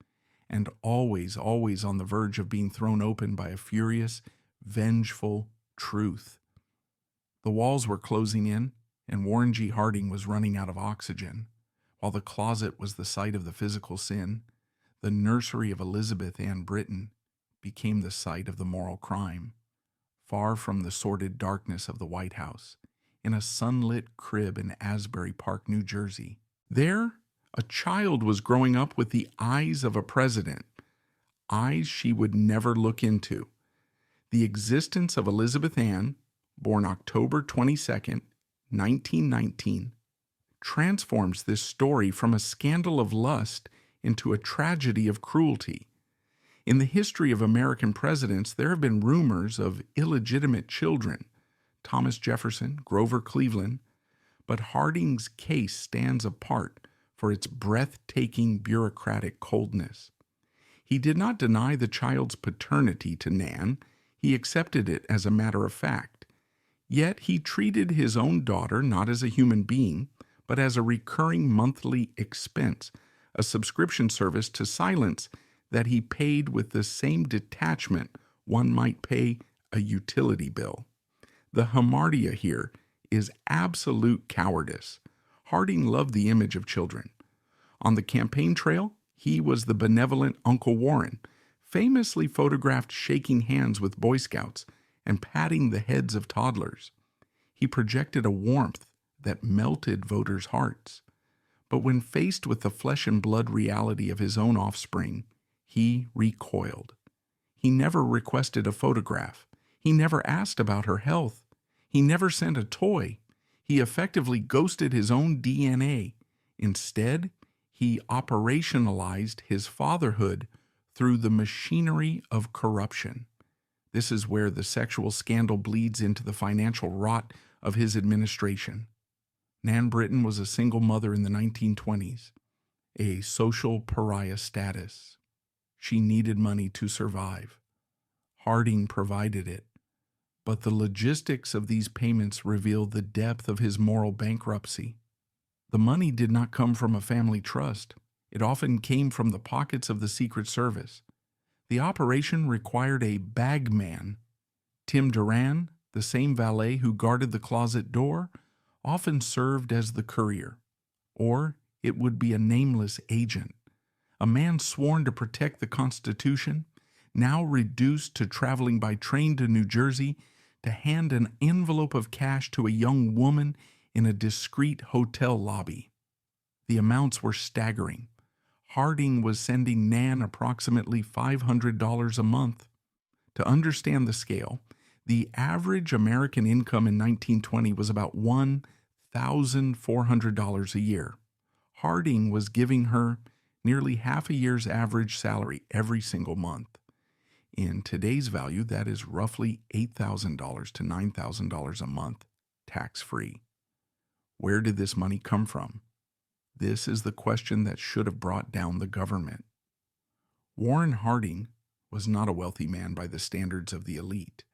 and always on the verge of being thrown open by a furious, vengeful truth. The walls were closing in, and Warren G. Harding was running out of oxygen. While the closet was the site of the physical sin, the nursery of Elizabeth Ann Britton became the site of the moral crime. Far from the sordid darkness of the White House, in a sunlit crib in Asbury Park, New Jersey, there a child was growing up with the eyes of a president, eyes she would never look into. The existence of Elizabeth Ann, born October 22nd, 1919, transforms this story from a scandal of lust into a tragedy of cruelty. In the history of American presidents, there have been rumors of illegitimate children, Thomas Jefferson, Grover Cleveland, but Harding's case stands apart for its breathtaking bureaucratic coldness. He did not deny the child's paternity to Nan. He accepted it as a matter of fact. Yet he treated his own daughter not as a human being, but as a recurring monthly expense, a subscription service to silence that he paid with the same detachment one might pay a utility bill. The hamartia here is absolute cowardice. Harding loved the image of children. On the campaign trail, he was the benevolent Uncle Warren, famously photographed shaking hands with Boy Scouts and patting the heads of toddlers. He projected a warmth that melted voters' hearts. But when faced with the flesh and blood reality of his own offspring, he recoiled. He never requested a photograph. He never asked about her health. He never sent a toy. He effectively ghosted his own DNA. Instead, he operationalized his fatherhood through the machinery of corruption. This is where the sexual scandal bleeds into the financial rot of his administration. Nan Britton was a single mother in the 1920s, a social pariah status. She needed money to survive. Harding provided it. But the logistics of these payments reveal the depth of his moral bankruptcy. The money did not come from a family trust. It often came from the pockets of the Secret Service. The operation required a bagman. Tim Duran, the same valet who guarded the closet door, often served as the courier. Or it would be a nameless agent, a man sworn to protect the Constitution, now reduced to traveling by train to New Jersey to hand an envelope of cash to a young woman in a discreet hotel lobby. The amounts were staggering. Harding was sending Nan approximately $500 a month. To understand the scale, the average American income in 1920 was about $1,400 a year. Harding was giving her nearly half a year's average salary every single month. In today's value, that is roughly $8,000 to $9,000 a month, tax-free. Where did this money come from? This is the question that should have brought down the government. Warren Harding was not a wealthy man by the standards of the elite.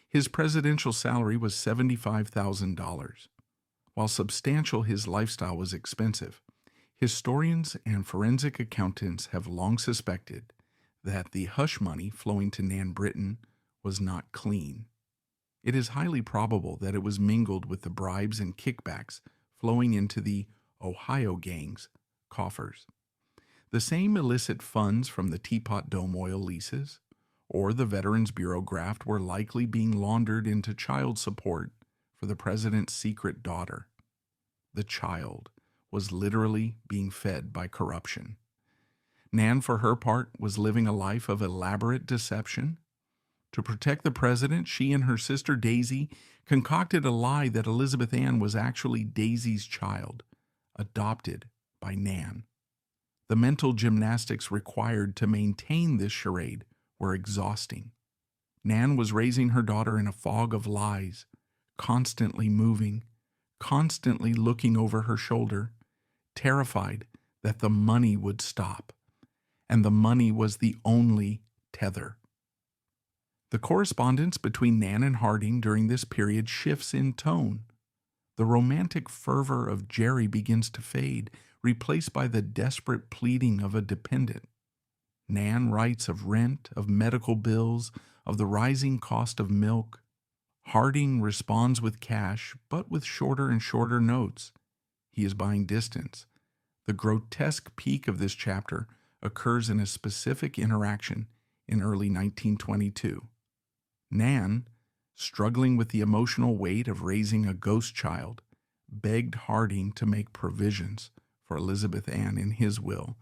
His presidential salary was $75,000. While substantial, his lifestyle was expensive. Historians and forensic accountants have long suspected that the hush money flowing to Nan Britton was not clean. It is highly probable that it was mingled with the bribes and kickbacks flowing into the Ohio gang's coffers. The same illicit funds from the Teapot Dome oil leases or the Veterans Bureau graft were likely being laundered into child support for the president's secret daughter. The child was literally being fed by corruption. Nan, for her part, was living a life of elaborate deception. To protect the president, she and her sister Daisy concocted a lie that Elizabeth Ann was actually Daisy's child, adopted by Nan. The mental gymnastics required to maintain this charade were exhausting. Nan was raising her daughter in a fog of lies, constantly moving, constantly looking over her shoulder, terrified that the money would stop. And the money was the only tether. The correspondence between Nan and Harding during this period shifts in tone. The romantic fervor of Jerry begins to fade, replaced by the desperate pleading of a dependent. Nan writes of rent, of medical bills, of the rising cost of milk. Harding responds with cash, but with shorter and shorter notes. He is buying distance. The grotesque peak of this chapter occurs in a specific interaction in early 1922. Nan, struggling with the emotional weight of raising a ghost child, begged Harding to make provisions for Elizabeth Ann in his will.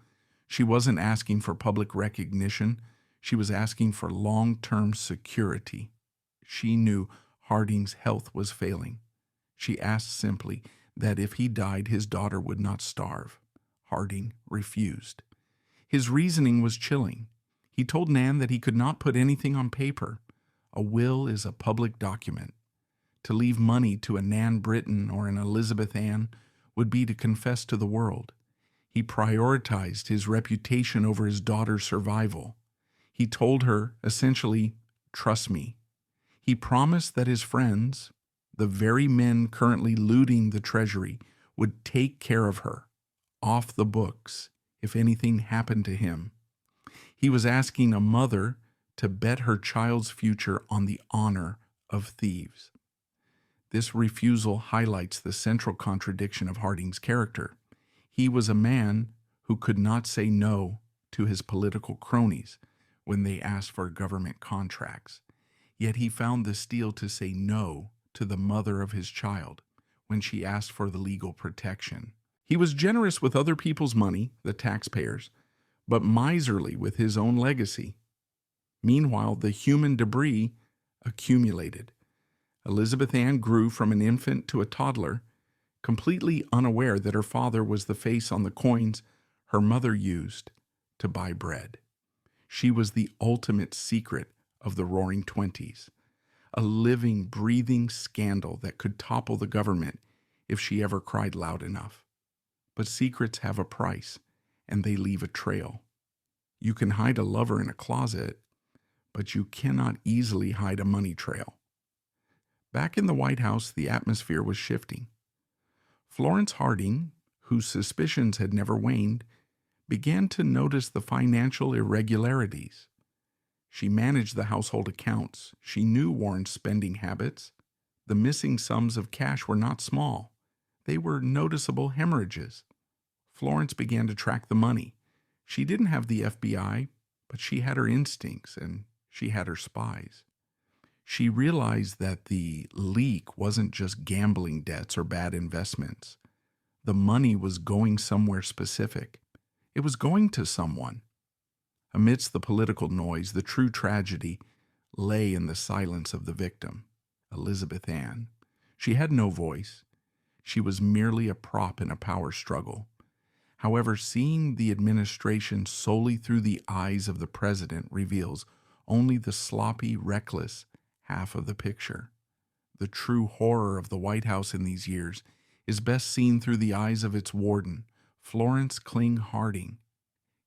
She wasn't asking for public recognition. She was asking for long-term security. She knew Harding's health was failing. She asked simply that if he died, his daughter would not starve. Harding refused. His reasoning was chilling. He told Nan that he could not put anything on paper. A will is a public document. To leave money to a Nan Britton or an Elizabeth Ann would be to confess to the world. He prioritized his reputation over his daughter's survival. He told her, essentially, trust me. He promised that his friends, the very men currently looting the treasury, would take care of her, off the books, if anything happened to him. He was asking a mother to bet her child's future on the honor of thieves. This refusal highlights the central contradiction of Harding's character. He was a man who could not say no to his political cronies when they asked for government contracts. Yet he found the steel to say no to the mother of his child when she asked for the legal protection. He was generous with other people's money, the taxpayers, but miserly with his own legacy. Meanwhile, the human debris accumulated. Elizabeth Ann grew from an infant to a toddler, completely unaware that her father was the face on the coins her mother used to buy bread. She was the ultimate secret of the Roaring Twenties, a living, breathing scandal that could topple the government if she ever cried loud enough. But secrets have a price, and they leave a trail. You can hide a lover in a closet, but you cannot easily hide a money trail. Back in the White House, the atmosphere was shifting. Florence Harding, whose suspicions had never waned, began to notice the financial irregularities. She managed the household accounts. She knew Warren's spending habits. The missing sums of cash were not small. They were noticeable hemorrhages. Florence began to track the money. She didn't have the FBI, but she had her instincts and she had her spies. She realized that the leak wasn't just gambling debts or bad investments. The money was going somewhere specific. It was going to someone. Amidst the political noise, the true tragedy lay in the silence of the victim, Elizabeth Ann. She had no voice. She was merely a prop in a power struggle. However, seeing the administration solely through the eyes of the president reveals only the sloppy, reckless half of the picture. The true horror of the White House in these years is best seen through the eyes of its warden, Florence Kling Harding.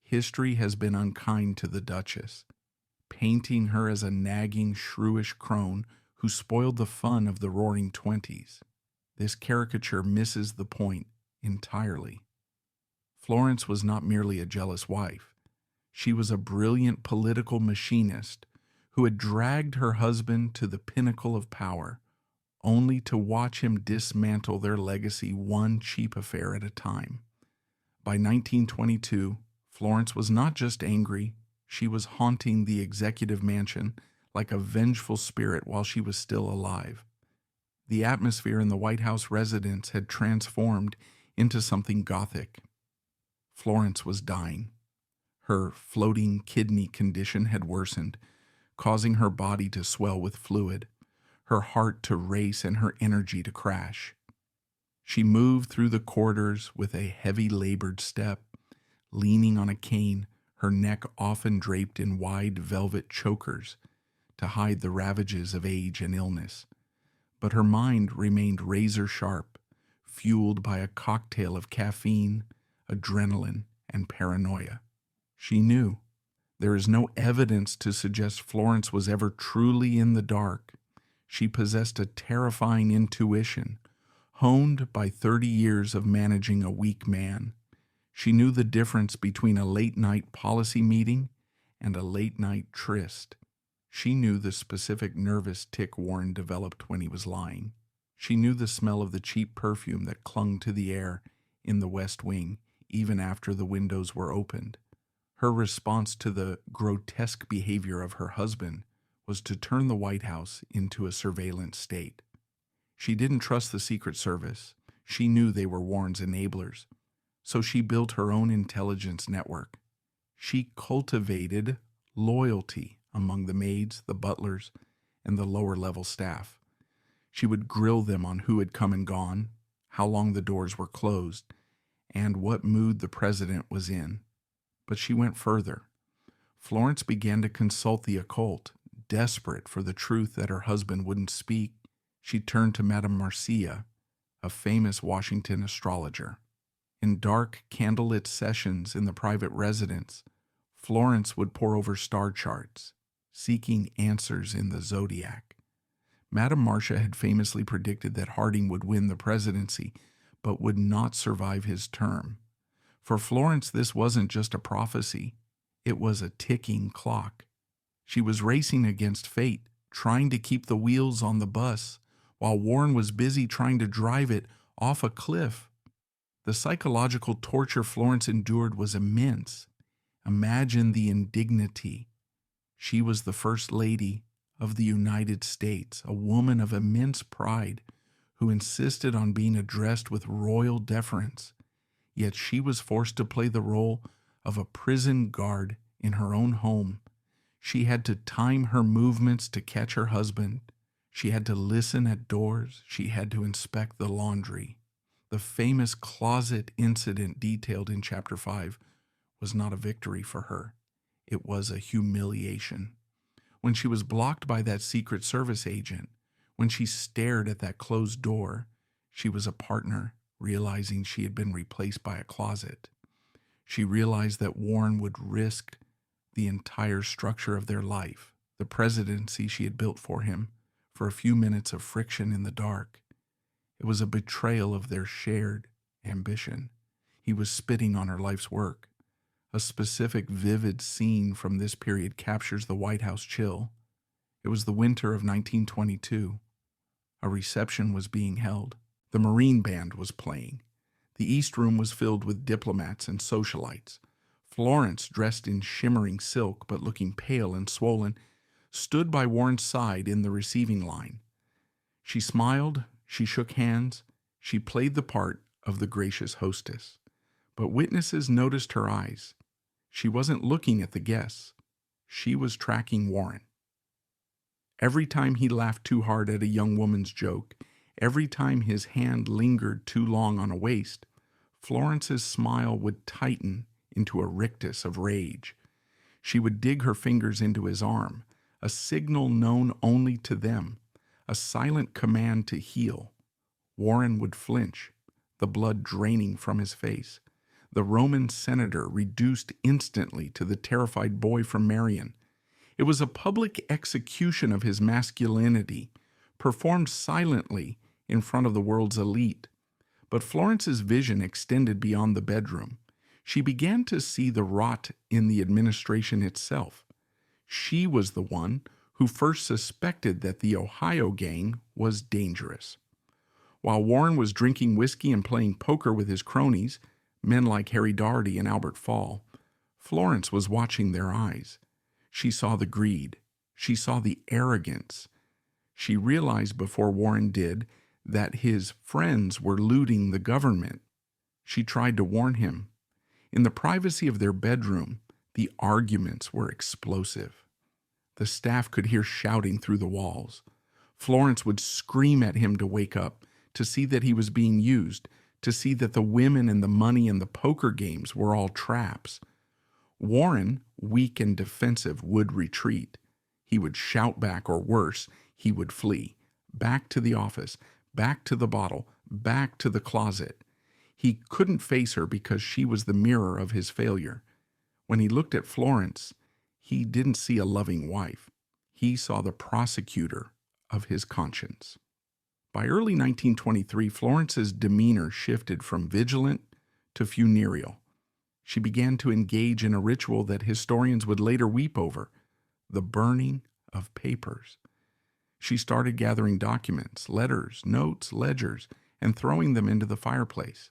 History has been unkind to the Duchess, painting her as a nagging, shrewish crone who spoiled the fun of the Roaring Twenties. This caricature misses the point entirely. Florence was not merely a jealous wife. She was a brilliant political machinist who had dragged her husband to the pinnacle of power, only to watch him dismantle their legacy one cheap affair at a time. By 1922, Florence was not just angry, she was haunting the executive mansion like a vengeful spirit while she was still alive. The atmosphere in the White House residence had transformed into something Gothic. Florence was dying. Her floating kidney condition had worsened, causing her body to swell with fluid, her heart to race and her energy to crash. She moved through the corridors with a heavy labored step, leaning on a cane, her neck often draped in wide velvet chokers to hide the ravages of age and illness. But her mind remained razor sharp, fueled by a cocktail of caffeine, adrenaline, and paranoia. She knew. There is no evidence to suggest Florence was ever truly in the dark. She possessed a terrifying intuition, honed by 30 years of managing a weak man. She knew the difference between a late-night policy meeting and a late-night tryst. She knew the specific nervous tic Warren developed when he was lying. She knew the smell of the cheap perfume that clung to the air in the West Wing, even after the windows were opened. Her response to the grotesque behavior of her husband was to turn the White House into a surveillance state. She didn't trust the Secret Service. She knew they were Warren's enablers. So she built her own intelligence network. She cultivated loyalty among the maids, the butlers, and the lower-level staff. She would grill them on who had come and gone, how long the doors were closed, and what mood the president was in. But she went further. Florence began to consult the occult, desperate for the truth that her husband wouldn't speak. She turned to Madame Marcia, a famous Washington astrologer. In dark, candlelit sessions in the private residence, Florence would pore over star charts, seeking answers in the zodiac. Madame Marcia had famously predicted that Harding would win the presidency, but would not survive his term. For Florence, this wasn't just a prophecy. It was a ticking clock. She was racing against fate, trying to keep the wheels on the bus, while Warren was busy trying to drive it off a cliff. The psychological torture Florence endured was immense. Imagine the indignity. She was the First Lady of the United States, a woman of immense pride who insisted on being addressed with royal deference. Yet she was forced to play the role of a prison guard in her own home. She had to time her movements to catch her husband. She had to listen at doors. She had to inspect the laundry. The famous closet incident detailed in Chapter 5 was not a victory for her. It was a humiliation. When she was blocked by that Secret Service agent, when she stared at that closed door, she was a partner, realizing she had been replaced by a closet. She realized that Warren would risk the entire structure of their life, the presidency she had built for him, for a few minutes of friction in the dark. It was a betrayal of their shared ambition. He was spitting on her life's work. A specific vivid scene from this period captures the White House chill. It was the winter of 1922. A reception was being held. The Marine Band was playing. The East Room was filled with diplomats and socialites. Florence, dressed in shimmering silk but looking pale and swollen, stood by Warren's side in the receiving line. She smiled, she shook hands, she played the part of the gracious hostess. But witnesses noticed her eyes. She wasn't looking at the guests. She was tracking Warren. Every time he laughed too hard at a young woman's joke, every time his hand lingered too long on a waist, Florence's smile would tighten into a rictus of rage. She would dig her fingers into his arm, a signal known only to them, a silent command to heal. Warren would flinch, the blood draining from his face. The Roman senator reduced instantly to the terrified boy from Marion. It was a public execution of his masculinity, performed silently in front of the world's elite. But Florence's vision extended beyond the bedroom. She began to see the rot in the administration itself. She was the one who first suspected that the Ohio gang was dangerous. While Warren was drinking whiskey and playing poker with his cronies, men like Harry Daugherty and Albert Fall, Florence was watching their eyes. She saw the greed. She saw the arrogance. She realized before Warren did that his friends were looting the government. She tried to warn him. In the privacy of their bedroom, the arguments were explosive. The staff could hear shouting through the walls. Florence would scream at him to wake up, to see that he was being used, to see that the women and the money and the poker games were all traps. Warren, weak and defensive, would retreat. He would shout back, or worse, he would flee. Back to the office, back to the bottle, back to the closet. He couldn't face her because she was the mirror of his failure. When he looked at Florence, he didn't see a loving wife. He saw the prosecutor of his conscience. By early 1923, Florence's demeanor shifted from vigilant to funereal. She began to engage in a ritual that historians would later weep over, the burning of papers. She started gathering documents, letters, notes, ledgers, and throwing them into the fireplace.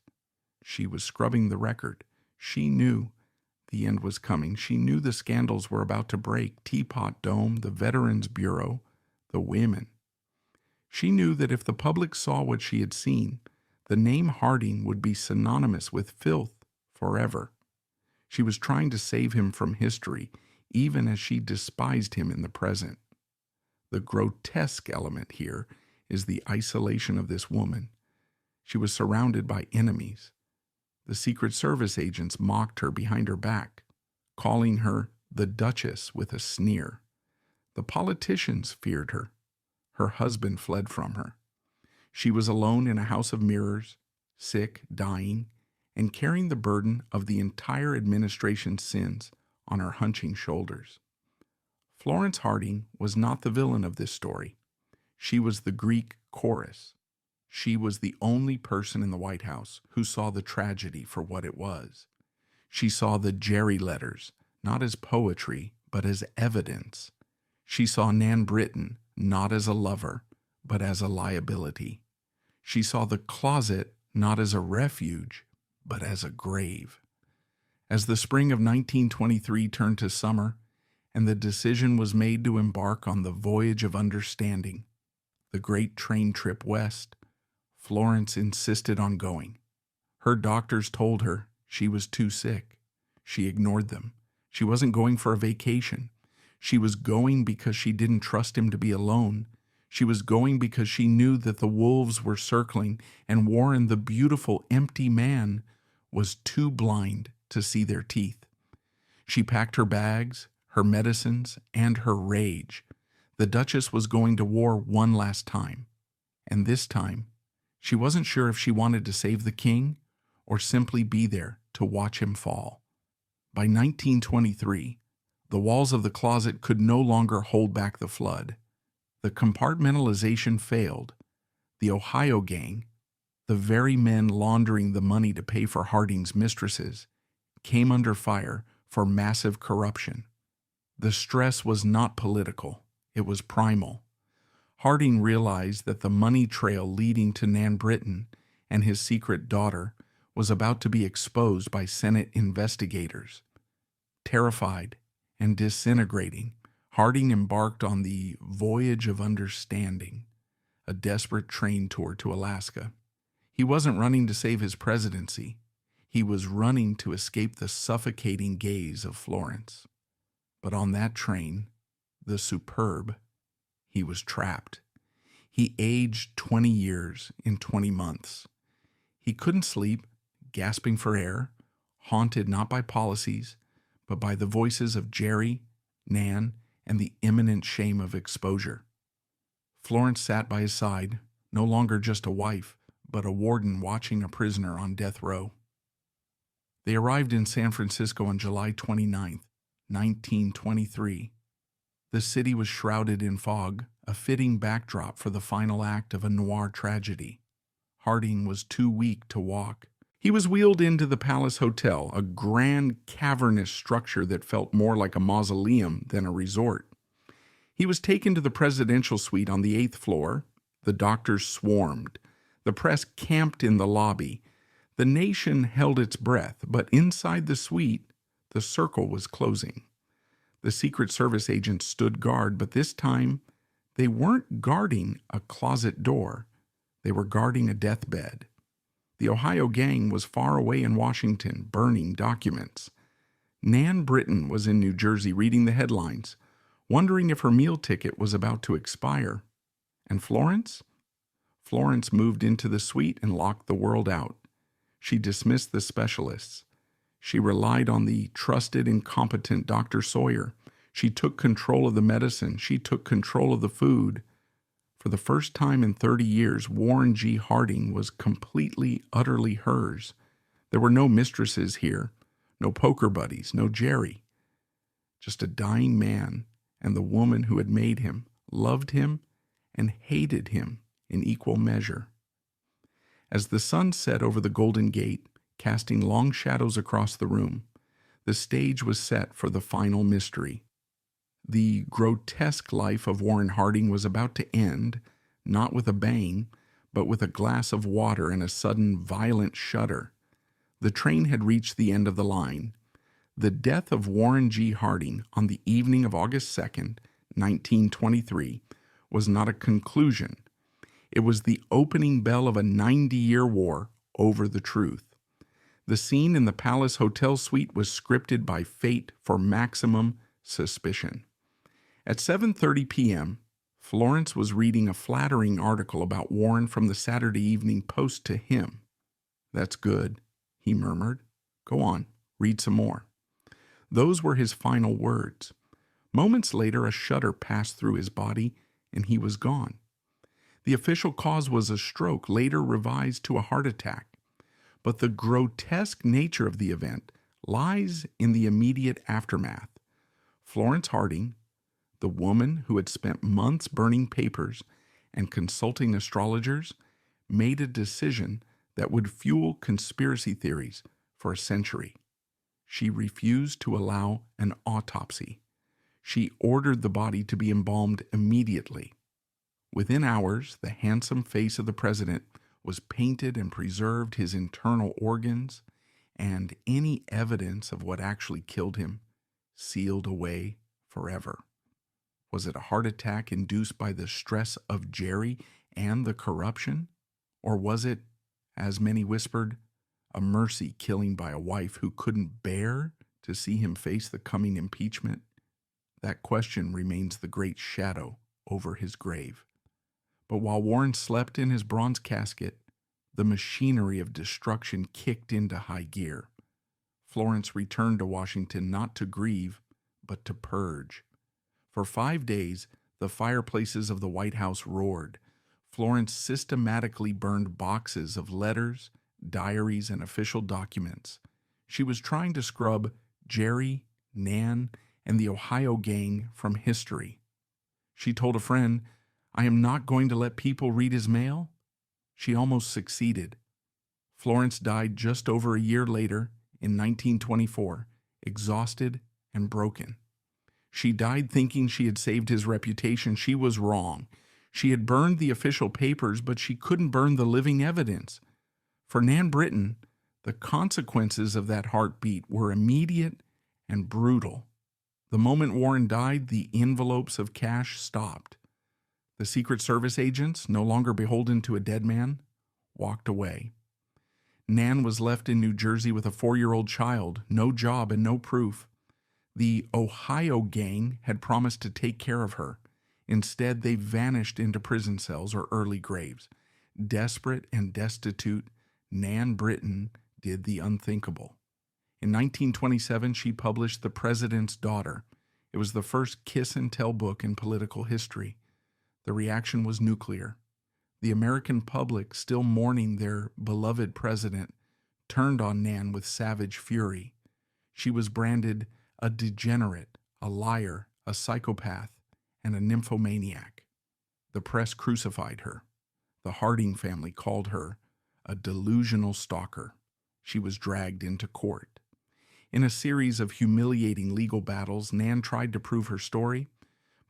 She was scrubbing the record. She knew the end was coming. She knew the scandals were about to break: Teapot Dome, the Veterans Bureau, the women. She knew that if the public saw what she had seen, the name Harding would be synonymous with filth forever. She was trying to save him from history, even as she despised him in the present. The grotesque element here is the isolation of this woman. She was surrounded by enemies. The Secret Service agents mocked her behind her back, calling her the Duchess with a sneer. The politicians feared her. Her husband fled from her. She was alone in a house of mirrors, sick, dying, and carrying the burden of the entire administration's sins on her hunching shoulders. Florence Harding was not the villain of this story. She was the Greek chorus. She was the only person in the White House who saw the tragedy for what it was. She saw the Jerry letters, not as poetry, but as evidence. She saw Nan Britton not as a lover, but as a liability. She saw the closet not as a refuge, but as a grave. As the spring of 1923 turned to summer, and the decision was made to embark on the voyage of understanding, the great train trip west, Florence insisted on going. Her doctors told her she was too sick. She ignored them. She wasn't going for a vacation. She was going because she didn't trust him to be alone. She was going because she knew that the wolves were circling, and Warren, the beautiful, empty man, was too blind to see their teeth. She packed her bags, her medicines, and her rage. The Duchess was going to war one last time. And this time, she wasn't sure if she wanted to save the king or simply be there to watch him fall. By 1923, the walls of the closet could no longer hold back the flood. The compartmentalization failed. The Ohio gang, The very men laundering the money to pay for Harding's mistresses came under fire for massive corruption. The stress was not political, it was primal. Harding realized that the money trail leading to Nan Britton and his secret daughter was about to be exposed by Senate investigators. Terrified and disintegrating, Harding embarked on the Voyage of Understanding, a desperate train tour to Alaska. He wasn't running to save his presidency. He was running to escape the suffocating gaze of Florence. But on that train, the Superb, he was trapped. He aged 20 years in 20 months. He couldn't sleep, gasping for air, haunted not by policies, but by the voices of Jerry, Nan, and the imminent shame of exposure. Florence sat by his side, no longer just a wife, but a warden watching a prisoner on death row. They arrived in San Francisco on July 29th, 1923. The city was shrouded in fog, a fitting backdrop for the final act of a noir tragedy. Harding was too weak to walk. He was wheeled into the Palace Hotel, a grand cavernous structure that felt more like a mausoleum than a resort. He was taken to the presidential suite on the 8th floor. The doctors swarmed. The press camped in the lobby. The nation held its breath, but inside the suite, the circle was closing. The Secret Service agents stood guard, but this time they weren't guarding a closet door. They were guarding a deathbed. The Ohio gang was far away in Washington, burning documents. Nan Britton was in New Jersey reading the headlines, wondering if her meal ticket was about to expire. And Florence? Florence moved into the suite and locked the world out. She dismissed the specialists. She relied on the trusted and competent Dr. Sawyer. She took control of the medicine. She took control of the food. For the first time in 30 years, Warren G. Harding was completely, utterly hers. There were no mistresses here, no poker buddies, no Jerry. Just a dying man and the woman who had made him, loved him, and hated him in equal measure. As the sun set over the Golden Gate, casting long shadows across the room, the stage was set for the final mystery. The grotesque life of Warren Harding was about to end, not with a bang, but with a glass of water and a sudden violent shudder. The train had reached the end of the line. The death of Warren G. Harding on the evening of August 2nd, 1923, was not a conclusion. It was the opening bell of a 90-year war over the truth. The scene in the Palace Hotel suite was scripted by fate for maximum suspicion. At 7:30 p.m., Florence was reading a flattering article about Warren from the Saturday Evening Post to him. "That's good," he murmured. "Go on, read some more." Those were his final words. Moments later, a shudder passed through his body, and he was gone. The official cause was a stroke, later revised to a heart attack. But the grotesque nature of the event lies in the immediate aftermath. Florence Harding, the woman who had spent months burning papers and consulting astrologers, made a decision that would fuel conspiracy theories for a century. She refused to allow an autopsy. She ordered the body to be embalmed immediately. Within hours, the handsome face of the president was painted and preserved, his internal organs, and any evidence of what actually killed him sealed away forever. Was it a heart attack induced by the stress of Jerry and the corruption? Or was it, as many whispered, a mercy killing by a wife who couldn't bear to see him face the coming impeachment? That question remains the great shadow over his grave. But while Warren slept in his bronze casket, the machinery of destruction kicked into high gear. Florence returned to Washington not to grieve, but to purge. For 5 days, the fireplaces of the White House roared. Florence systematically burned boxes of letters, diaries, and official documents. She was trying to scrub Jerry, Nan, and the Ohio gang from history. She told a friend, "I am not going to let people read his mail." She almost succeeded. Florence died just over a year later in 1924, exhausted and broken. She died thinking she had saved his reputation. She was wrong. She had burned the official papers, but she couldn't burn the living evidence. For Nan Britton, the consequences of that heartbeat were immediate and brutal. The moment Warren died, the envelopes of cash stopped. The Secret Service agents, no longer beholden to a dead man, walked away. Nan was left in New Jersey with a 4-year-old child, no job and no proof. The Ohio gang had promised to take care of her. Instead, they vanished into prison cells or early graves. Desperate and destitute, Nan Britton did the unthinkable. In 1927, she published The President's Daughter. It was the first kiss-and-tell book in political history. The reaction was nuclear. The American public, still mourning their beloved president, turned on Nan with savage fury. She was branded a degenerate, a liar, a psychopath, and a nymphomaniac. The press crucified her. The Harding family called her a delusional stalker. She was dragged into court. In a series of humiliating legal battles, Nan tried to prove her story,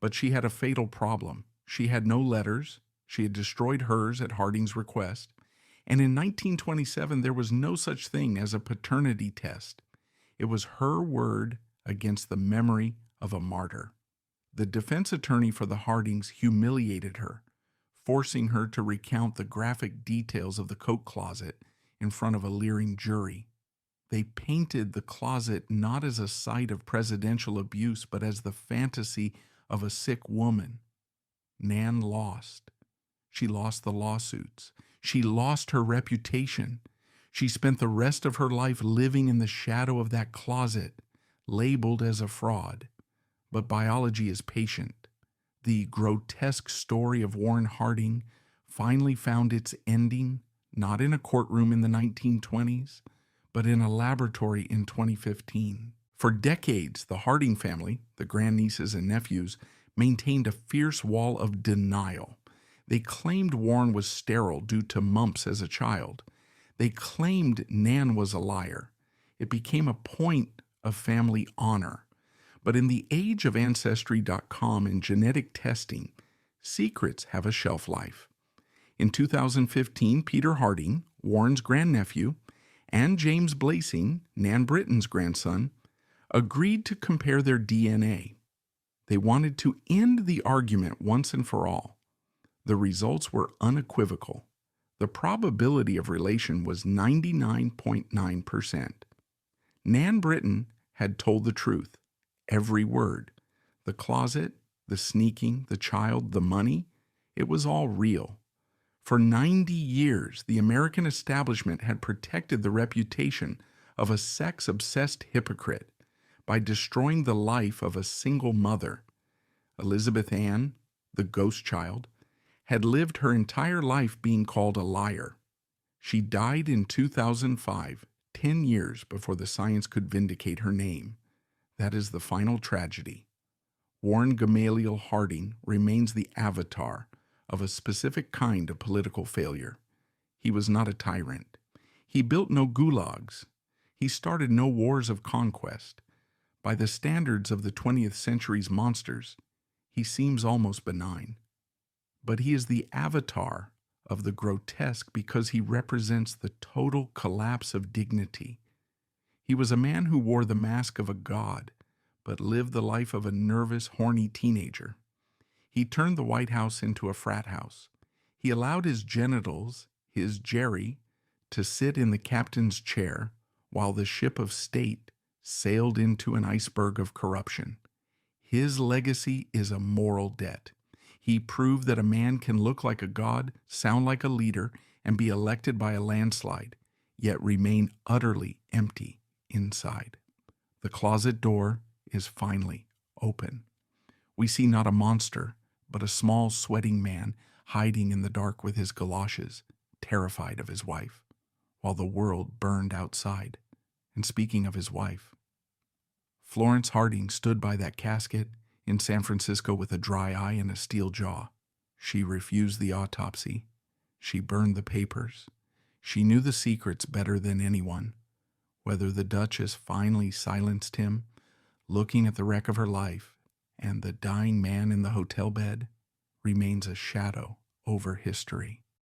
but she had a fatal problem. She had no letters. She had destroyed hers at Harding's request. And in 1927, there was no such thing as a paternity test. It was her word against the memory of a martyr. The defense attorney for the Hardings humiliated her, forcing her to recount the graphic details of the coat closet in front of a leering jury. They painted the closet not as a site of presidential abuse, but as the fantasy of a sick woman. Nan lost. She lost the lawsuits. She lost her reputation. She spent the rest of her life living in the shadow of that closet, labeled as a fraud. But biology is patient. The grotesque story of Warren Harding finally found its ending, not in a courtroom in the 1920s, but in a laboratory in 2015. For decades, the Harding family, the grandnieces and nephews, maintained a fierce wall of denial. They claimed Warren was sterile due to mumps as a child. They claimed Nan was a liar. It became a point of family honor. But in the age of Ancestry.com and genetic testing, secrets have a shelf life. In 2015, Peter Harding, Warren's grandnephew, and James Blasing, Nan Britton's grandson, agreed to compare their DNA. They wanted to end the argument once and for all. The results were unequivocal. The probability of relation was 99.9%. Nan Britton had told the truth, every word. The closet, the sneaking, the child, the money, it was all real. For 90 years, the American establishment had protected the reputation of a sex-obsessed hypocrite by destroying the life of a single mother. Elizabeth Ann, the ghost child, had lived her entire life being called a liar. She died in 2005, 10 years before the science could vindicate her name. That is the final tragedy. Warren Gamaliel Harding remains the avatar of a specific kind of political failure. He was not a tyrant. He built no gulags. He started no wars of conquest. By the standards of the 20th century's monsters, he seems almost benign. But he is the avatar of the grotesque because he represents the total collapse of dignity. He was a man who wore the mask of a god, but lived the life of a nervous, horny teenager. He turned the White House into a frat house. He allowed his genitals, his Jerry, to sit in the captain's chair while the ship of state sailed into an iceberg of corruption. His legacy is a moral debt. He proved that a man can look like a god, sound like a leader, and be elected by a landslide, yet remain utterly empty inside. The closet door is finally open. We see not a monster, but a small, sweating man hiding in the dark with his galoshes, terrified of his wife, while the world burned outside. And speaking of his wife, Florence Harding stood by that casket in San Francisco with a dry eye and a steel jaw. She refused the autopsy. She burned the papers. She knew the secrets better than anyone. Whether the Duchess finally silenced him, looking at the wreck of her life, and the dying man in the hotel bed, remains a shadow over history.